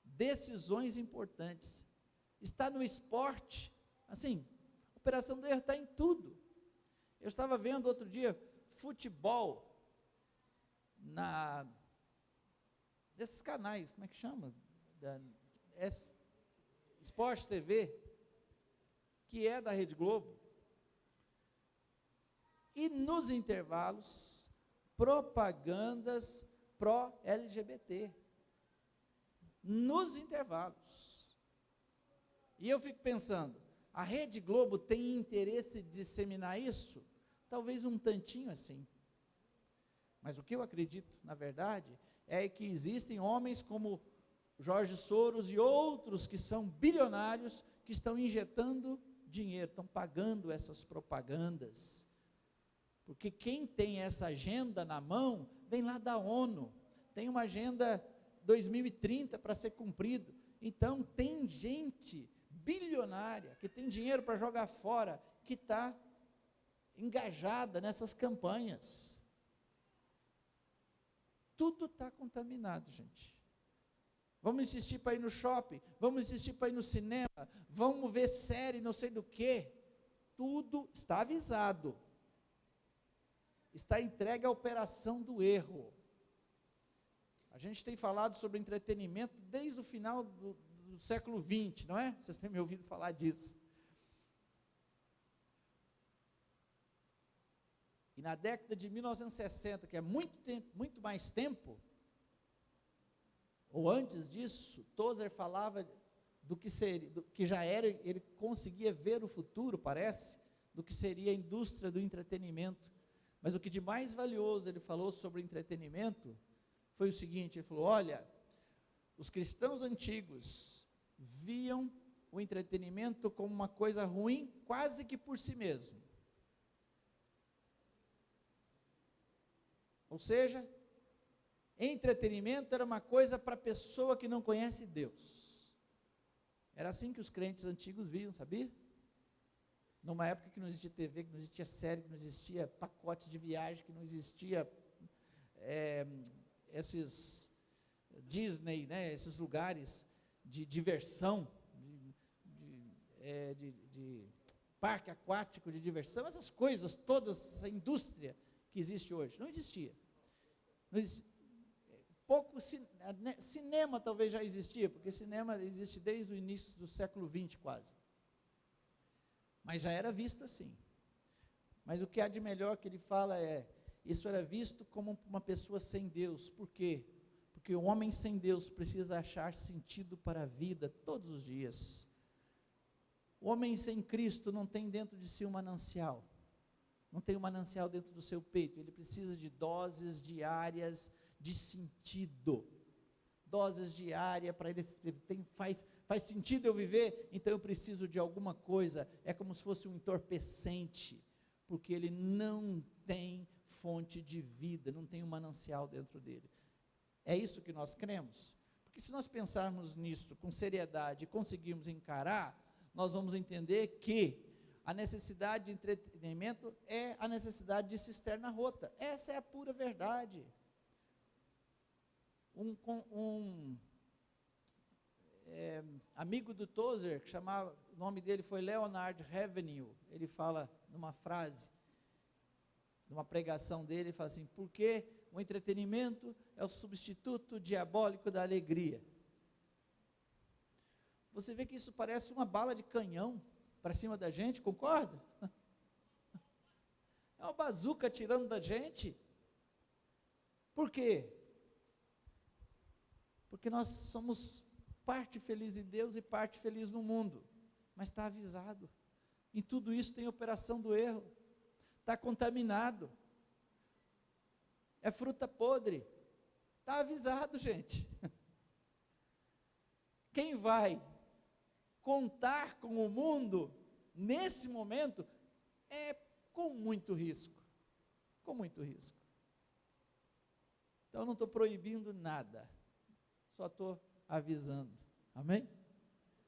Decisões importantes. Está no esporte, assim, a operação do erro está em tudo. Eu estava vendo outro dia futebol desses canais, como é que chama? Sport TV, que é da Rede Globo, e nos intervalos, propagandas pró-LGBT, nos intervalos. E eu fico pensando, a Rede Globo tem interesse de disseminar isso? Talvez um tantinho assim. Mas o que eu acredito, na verdade, é que existem homens como Jorge Soros e outros que são bilionários, que estão injetando dinheiro, estão pagando essas propagandas. Porque quem tem essa agenda na mão, vem lá da ONU, tem uma agenda 2030 para ser cumprido. Então, tem gente bilionária, que tem dinheiro para jogar fora, que está engajada nessas campanhas. Tudo está contaminado, gente. Vamos insistir para ir no shopping, vamos insistir para ir no cinema, vamos ver série, não sei do que. Tudo está avisado. Está entregue à operação do erro. A gente tem falado sobre entretenimento desde o final do século XX, não é? Vocês têm me ouvido falar disso. E na década de 1960, que é muito mais tempo, ou antes disso, Tozer falava do que seria, do que já era, ele conseguia ver o futuro, parece, do que seria a indústria do entretenimento. Mas o que de mais valioso ele falou sobre o entretenimento foi o seguinte, ele falou, olha, os cristãos antigos viam o entretenimento como uma coisa ruim, quase que por si mesmo. Ou seja, entretenimento era uma coisa para a pessoa que não conhece Deus. Era assim que os crentes antigos viam, sabia? Numa época que não existia TV, que não existia série, que não existia pacotes de viagem, que não existia esses Disney, né, esses lugares de diversão, de parque aquático de diversão, essas coisas todas, essa indústria que existe hoje, não existia. Pouco cinema talvez já existia, porque cinema existe desde o início do século XX quase. Mas já era visto assim. Mas o que há de melhor que ele fala isso era visto como uma pessoa sem Deus. Por quê? Porque o homem sem Deus precisa achar sentido para a vida todos os dias. O homem sem Cristo não tem dentro de si um manancial. Não tem um manancial dentro do seu peito, ele precisa de doses diárias de sentido, doses diárias para ele, faz sentido eu viver, então eu preciso de alguma coisa, é como se fosse um entorpecente, porque ele não tem fonte de vida, não tem um manancial dentro dele. É isso que nós cremos? Porque se nós pensarmos nisso com seriedade e conseguirmos encarar, nós vamos entender que a necessidade de entretenimento é a necessidade de cisterna rota. Essa é a pura verdade. Amigo do Tozer, o nome dele foi Leonard Ravenhill, ele fala numa frase, numa pregação dele, ele fala assim: porque o entretenimento é o substituto diabólico da alegria. Você vê que isso parece uma bala de canhão para cima da gente, concorda? É uma bazuca atirando da gente. Por quê? Porque nós somos parte feliz em Deus e parte feliz no mundo, mas está avisado, em tudo isso tem operação do erro, está contaminado, é fruta podre, está avisado, gente. Quem vai contar com o mundo, nesse momento, é com muito risco, então eu não estou proibindo nada, só estou avisando, amém?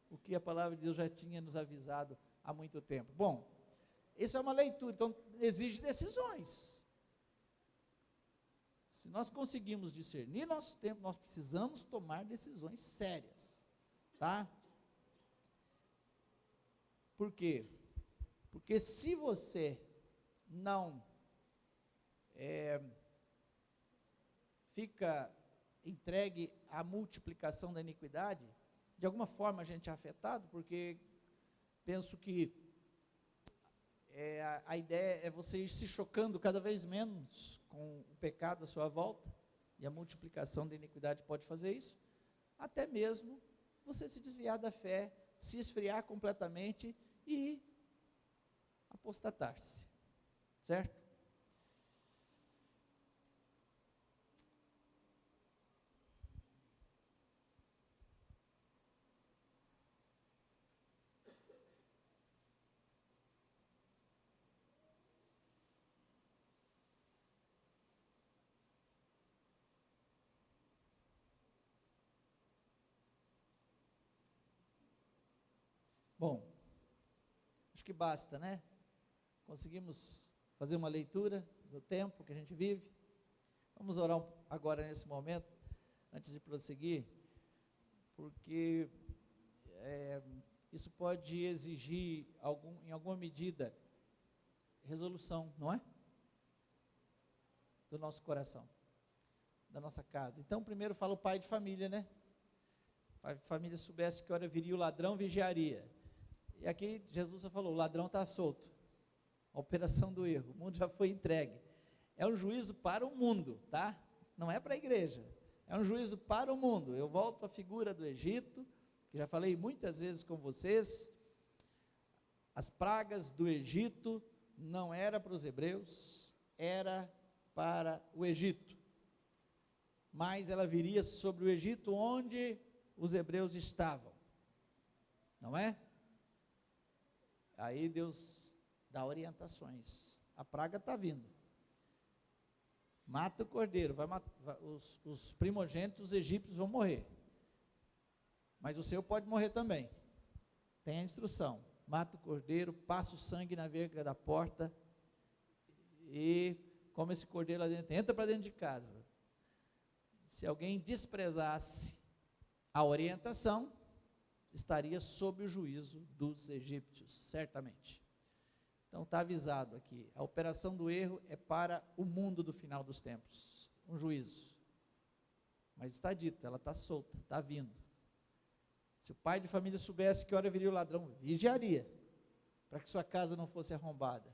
O que a palavra de Deus já tinha nos avisado há muito tempo. Bom, isso é uma leitura, então exige decisões. Se nós conseguimos discernir nosso tempo, nós precisamos tomar decisões sérias, tá? Por quê? Porque se você não fica entregue à multiplicação da iniquidade, de alguma forma a gente é afetado, porque penso que a ideia é você ir se chocando cada vez menos com o pecado à sua volta, e a multiplicação da iniquidade pode fazer isso, até mesmo você se desviar da fé, se esfriar completamente e apostatar-se, certo? Bom, acho que basta, né? Conseguimos fazer uma leitura do tempo que a gente vive. Vamos orar agora nesse momento, antes de prosseguir, porque isso pode exigir, em alguma medida, resolução, não é? Do nosso coração, da nossa casa. Então, primeiro fala o pai de família, né? O pai de família soubesse que hora viria o ladrão, vigiaria. E aqui Jesus já falou, o ladrão está solto, a operação do erro, o mundo já foi entregue, é um juízo para o mundo, tá? Não é para a igreja, é um juízo para o mundo. Eu volto à figura do Egito, que já falei muitas vezes com vocês, as pragas do Egito não era para os hebreus, era para o Egito, mas ela viria sobre o Egito onde os hebreus estavam, não é? Aí Deus dá orientações, a praga está vindo, mata o cordeiro, os primogênitos egípcios vão morrer, mas o seu pode morrer também, tem a instrução, mata o cordeiro, passa o sangue na verga da porta, e come esse cordeiro lá dentro, entra para dentro de casa. Se alguém desprezasse a orientação, estaria sob o juízo dos egípcios, certamente. Então está avisado aqui, a operação do erro é para o mundo do final dos tempos, um juízo, mas está dito, ela está solta, está vindo. Se o pai de família soubesse que hora viria o ladrão, vigiaria, para que sua casa não fosse arrombada.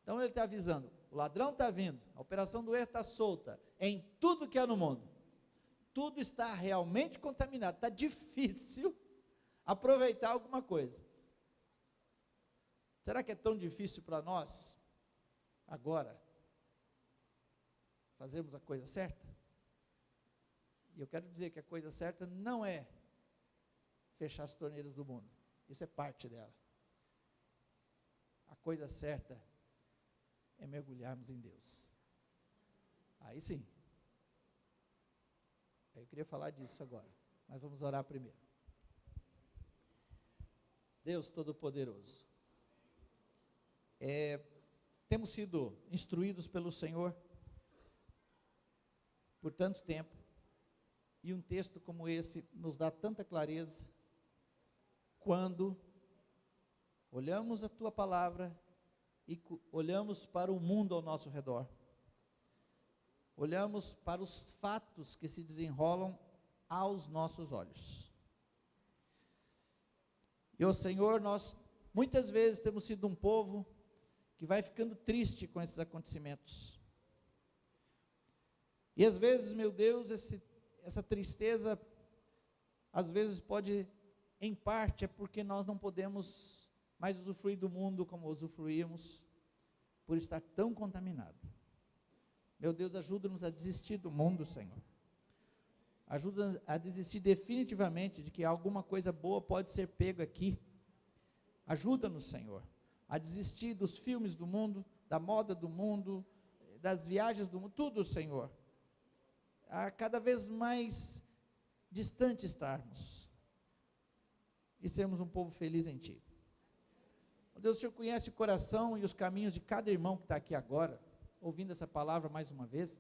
Então ele está avisando, o ladrão está vindo, a operação do erro está solta, em tudo que há no mundo, tudo está realmente contaminado, está difícil aproveitar alguma coisa. Será que é tão difícil para nós, agora, fazermos a coisa certa? E eu quero dizer que a coisa certa não é fechar as torneiras do mundo, isso é parte dela. A coisa certa é mergulharmos em Deus. Aí sim. Eu queria falar disso agora, mas vamos orar primeiro. Deus Todo-Poderoso, Temos sido instruídos pelo Senhor por tanto tempo, e um texto como esse nos dá tanta clareza, quando olhamos a Tua Palavra e olhamos para o mundo ao nosso redor, olhamos para os fatos que se desenrolam aos nossos olhos. E, ó Senhor, nós muitas vezes temos sido um povo que vai ficando triste com esses acontecimentos. E às vezes, meu Deus, essa tristeza, às vezes pode, em parte, é porque nós não podemos mais usufruir do mundo como usufruímos, por estar tão contaminado. Meu Deus, ajuda-nos a desistir do mundo, Senhor. Ajuda-nos a desistir definitivamente de que alguma coisa boa pode ser pego aqui. Ajuda-nos, Senhor, a desistir dos filmes do mundo, da moda do mundo, das viagens do mundo, tudo, Senhor. A cada vez mais distante estarmos e sermos um povo feliz em Ti. Deus, o Senhor conhece o coração e os caminhos de cada irmão que está aqui agora, ouvindo essa palavra mais uma vez,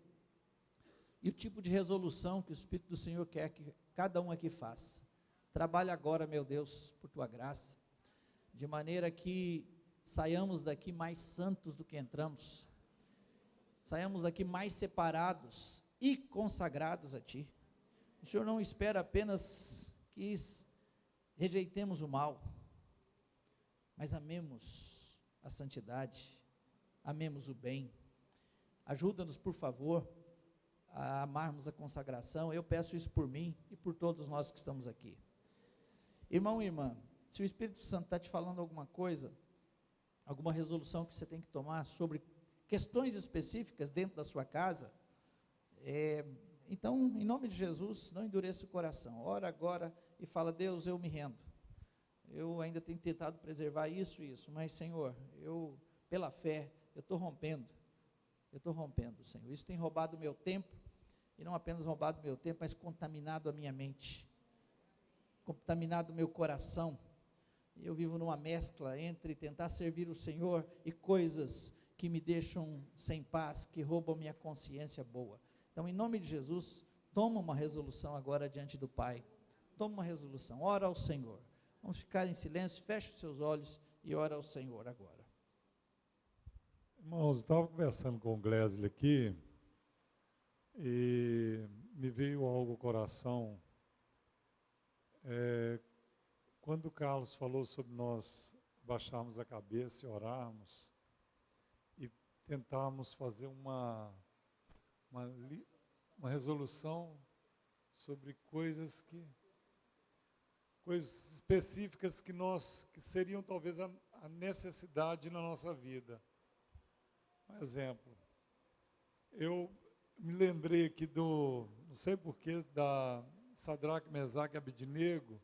e o tipo de resolução que o Espírito do Senhor quer que cada um aqui faça. Trabalha agora, meu Deus, por Tua graça, de maneira que saiamos daqui mais santos do que entramos, saiamos daqui mais separados e consagrados a Ti. O Senhor não espera apenas que rejeitemos o mal, mas amemos a santidade, amemos o bem. Ajuda-nos, por favor, a amarmos a consagração. Eu peço isso por mim e por todos nós que estamos aqui. Irmão e irmã, se o Espírito Santo está te falando alguma coisa, alguma resolução que você tem que tomar sobre questões específicas dentro da sua casa, então, em nome de Jesus, não endureça o coração. Ora agora e fala: Deus, eu me rendo. Eu ainda tenho tentado preservar isso, mas Senhor, pela fé, eu estou rompendo, Senhor. Isso tem roubado o meu tempo, e não apenas roubado o meu tempo, mas contaminado a minha mente, contaminado o meu coração. Eu vivo numa mescla entre tentar servir o Senhor e coisas que me deixam sem paz, que roubam minha consciência boa. Então, em nome de Jesus, toma uma resolução agora diante do Pai. Toma uma resolução, ora ao Senhor. Vamos ficar em silêncio, feche os seus olhos e ora ao Senhor agora. Irmãos, eu estava conversando com o Glesley aqui e me veio algo ao coração. Quando o Carlos falou sobre nós baixarmos a cabeça e orarmos e tentarmos fazer uma resolução sobre coisas específicas que seriam talvez a necessidade na nossa vida. Um exemplo, eu me lembrei aqui não sei porquê, da Sadraque, Mesaque e Abednego,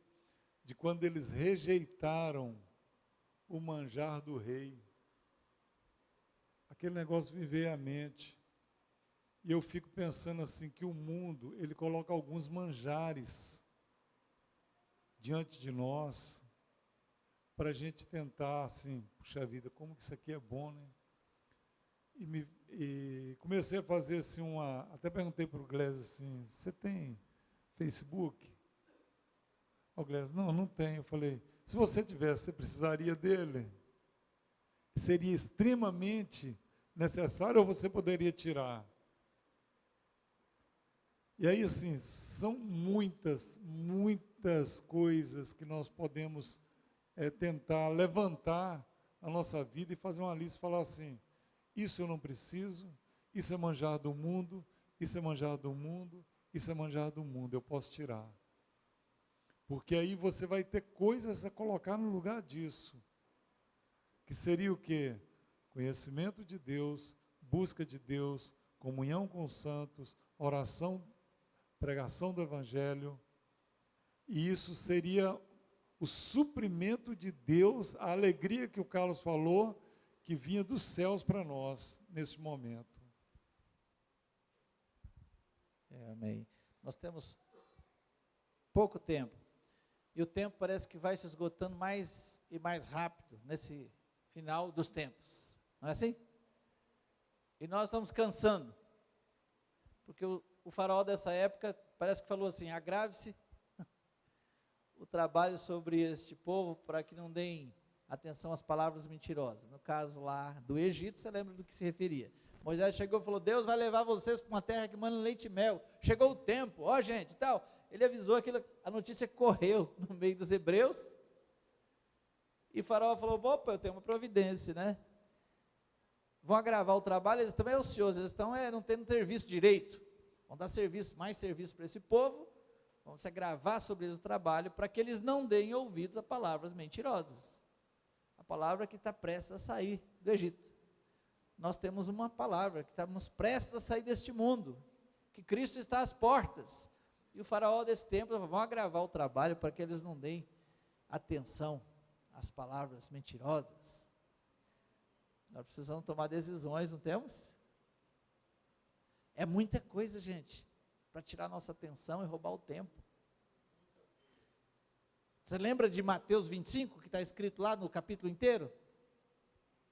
de quando eles rejeitaram o manjar do rei. Aquele negócio me veio à mente. E eu fico pensando assim, que o mundo, ele coloca alguns manjares diante de nós, para a gente tentar assim, puxa vida, como que isso aqui é bom, né? E comecei a fazer assim até perguntei para o Glesley assim: você tem Facebook? O Glesley: não tenho. Eu falei: se você tivesse, você precisaria dele? Seria extremamente necessário ou você poderia tirar? E aí, assim, são muitas coisas que nós podemos tentar levantar a nossa vida e fazer uma lista e falar assim: isso eu não preciso, isso é manjar do mundo, isso é manjar do mundo, isso é manjar do mundo, eu posso tirar. Porque aí você vai ter coisas a colocar no lugar disso, que seria o quê? Conhecimento de Deus, busca de Deus, comunhão com os santos, oração, pregação do Evangelho, e isso seria o suprimento de Deus, a alegria que o Carlos falou, que vinha dos céus para nós, nesse momento. Amém. Nós temos pouco tempo, e o tempo parece que vai se esgotando mais e mais rápido, nesse final dos tempos, não é assim? E nós estamos cansando, porque o faraó dessa época parece que falou assim: agrave-se o trabalho sobre este povo para que não deem atenção às palavras mentirosas. No caso lá do Egito, você lembra do que se referia? Moisés chegou e falou: Deus vai levar vocês para uma terra que manda leite e mel, chegou o tempo, ó gente, e tal. Ele avisou aquilo, a notícia correu no meio dos hebreus, e Faraó falou: opa, eu tenho uma providência, né? Vão agravar o trabalho, eles estão ociosos, eles estão não tendo serviço direito, vão dar mais serviço para esse povo, vamos agravar sobre eles o trabalho, para que eles não deem ouvidos a palavras mentirosas, a palavra que está prestes a sair do Egito. Nós temos uma palavra que estamos prestes a sair deste mundo, que Cristo está às portas, e o faraó desse tempo vão agravar o trabalho para que eles não deem atenção às palavras mentirosas. Nós precisamos tomar decisões, não temos? É muita coisa, gente, para tirar nossa atenção e roubar o tempo. Você lembra de Mateus 25, que está escrito lá no capítulo inteiro?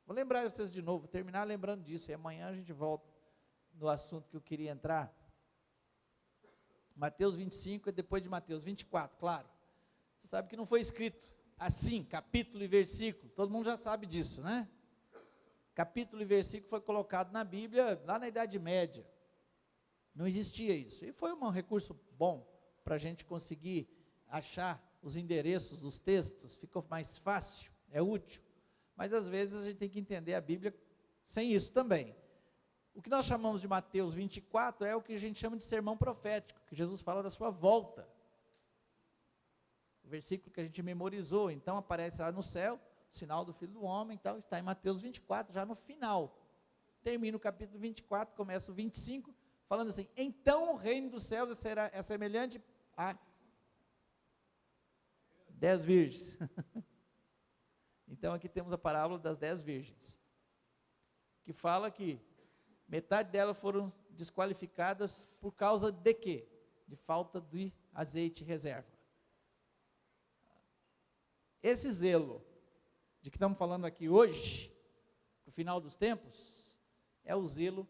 Vou lembrar vocês de novo, terminar lembrando disso, e amanhã a gente volta no assunto que eu queria entrar. Mateus 25 é depois de Mateus 24, claro. Você sabe que não foi escrito assim, capítulo e versículo, todo mundo já sabe disso, né? Capítulo e versículo foi colocado na Bíblia lá na Idade Média, não existia isso, e foi um recurso bom para a gente conseguir achar os endereços dos textos, ficou mais fácil, é útil, mas às vezes a gente tem que entender a Bíblia sem isso também. O que nós chamamos de Mateus 24 é o que a gente chama de sermão profético, que Jesus fala da sua volta, o versículo que a gente memorizou, então aparece lá no céu, o sinal do Filho do Homem, então está em Mateus 24, já no final, termina o capítulo 24, começa o 25, falando assim: então o reino dos céus é semelhante a 10 virgens, então aqui temos a parábola das 10 virgens, que fala que metade delas foram desqualificadas por causa de quê? De falta de azeite reserva. Esse zelo de que estamos falando aqui hoje, no final dos tempos, é o zelo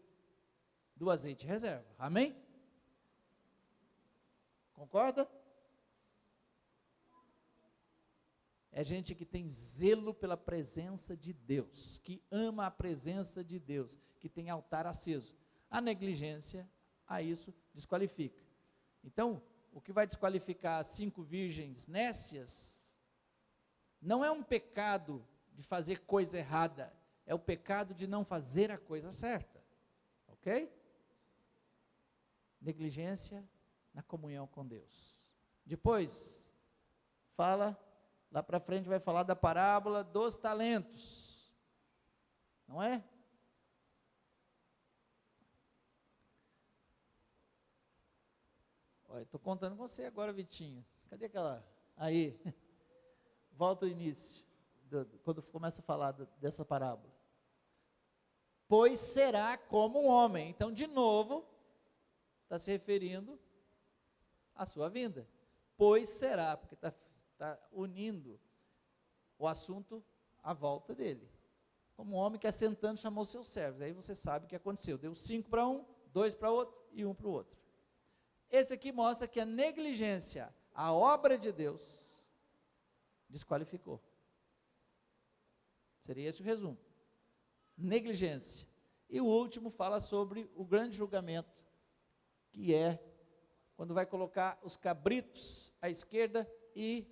do azeite reserva, amém? Concorda? É gente que tem zelo pela presença de Deus, que ama a presença de Deus, que tem altar aceso. A negligência a isso desqualifica. Então, o que vai desqualificar as 5 virgens nécias, não é um pecado de fazer coisa errada, é o pecado de não fazer a coisa certa, ok? Negligência na comunhão com Deus. Depois, lá para frente vai falar da parábola dos talentos, não é? Olha, estou contando com você agora, Vitinho, cadê aquela, aí, volta ao início, quando começa a falar dessa parábola. Pois será como um homem, então de novo, está se referindo à sua vinda, pois será, porque está unindo o assunto à volta dele, como um homem que assentando chamou seus servos, aí você sabe o que aconteceu, deu 5 para um, 2 para outro e 1 para o outro. Esse aqui mostra que a negligência, a obra de Deus, desqualificou. Seria esse o resumo. Negligência. E o último fala sobre o grande julgamento, que é quando vai colocar os cabritos à esquerda e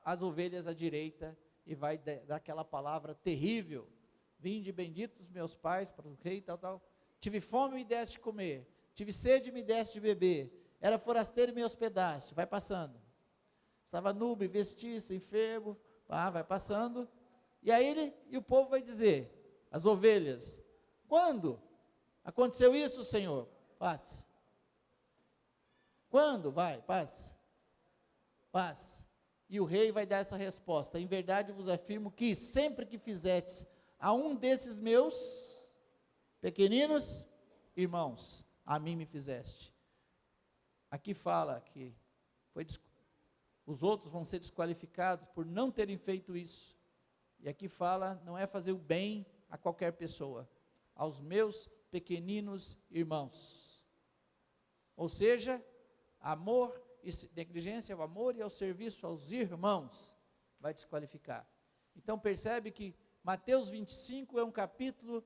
as ovelhas à direita, e vai dar aquela palavra terrível: vinde benditos meus pais para o rei, tal, tive fome e me deste de comer, tive sede e me deste de beber, era forasteiro e me hospedaste, vai passando, estava nu e vestisse, enfermo, vai passando, e aí o povo vai dizer, as ovelhas: quando aconteceu isso, Senhor? Passe. Quando? Vai, passe. Passe. E o rei vai dar essa resposta: em verdade vos afirmo que sempre que fizestes a um desses meus pequeninos irmãos, a mim me fizeste. Aqui fala que os outros vão ser desqualificados por não terem feito isso, E aqui fala, não é fazer o bem a qualquer pessoa, aos meus pequeninos irmãos. Ou seja, amor e negligência ao amor e ao serviço aos irmãos vai desqualificar. Então percebe que Mateus 25 é um capítulo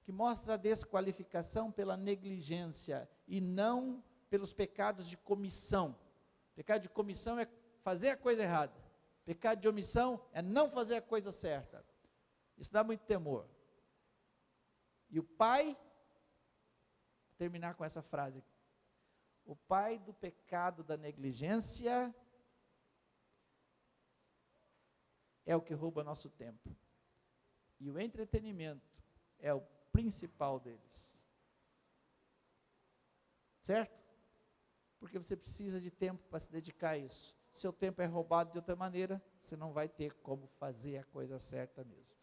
que mostra a desqualificação pela negligência e não pelos pecados de comissão. Pecado de comissão é fazer a coisa errada. Pecado de omissão é não fazer a coisa certa. Isso dá muito temor. E o pai, vou terminar com essa frase aqui. O pai do pecado da negligência é o que rouba nosso tempo. E o entretenimento é o principal deles. Certo? Porque você precisa de tempo para se dedicar a isso. Seu tempo é roubado de outra maneira, você não vai ter como fazer a coisa certa mesmo.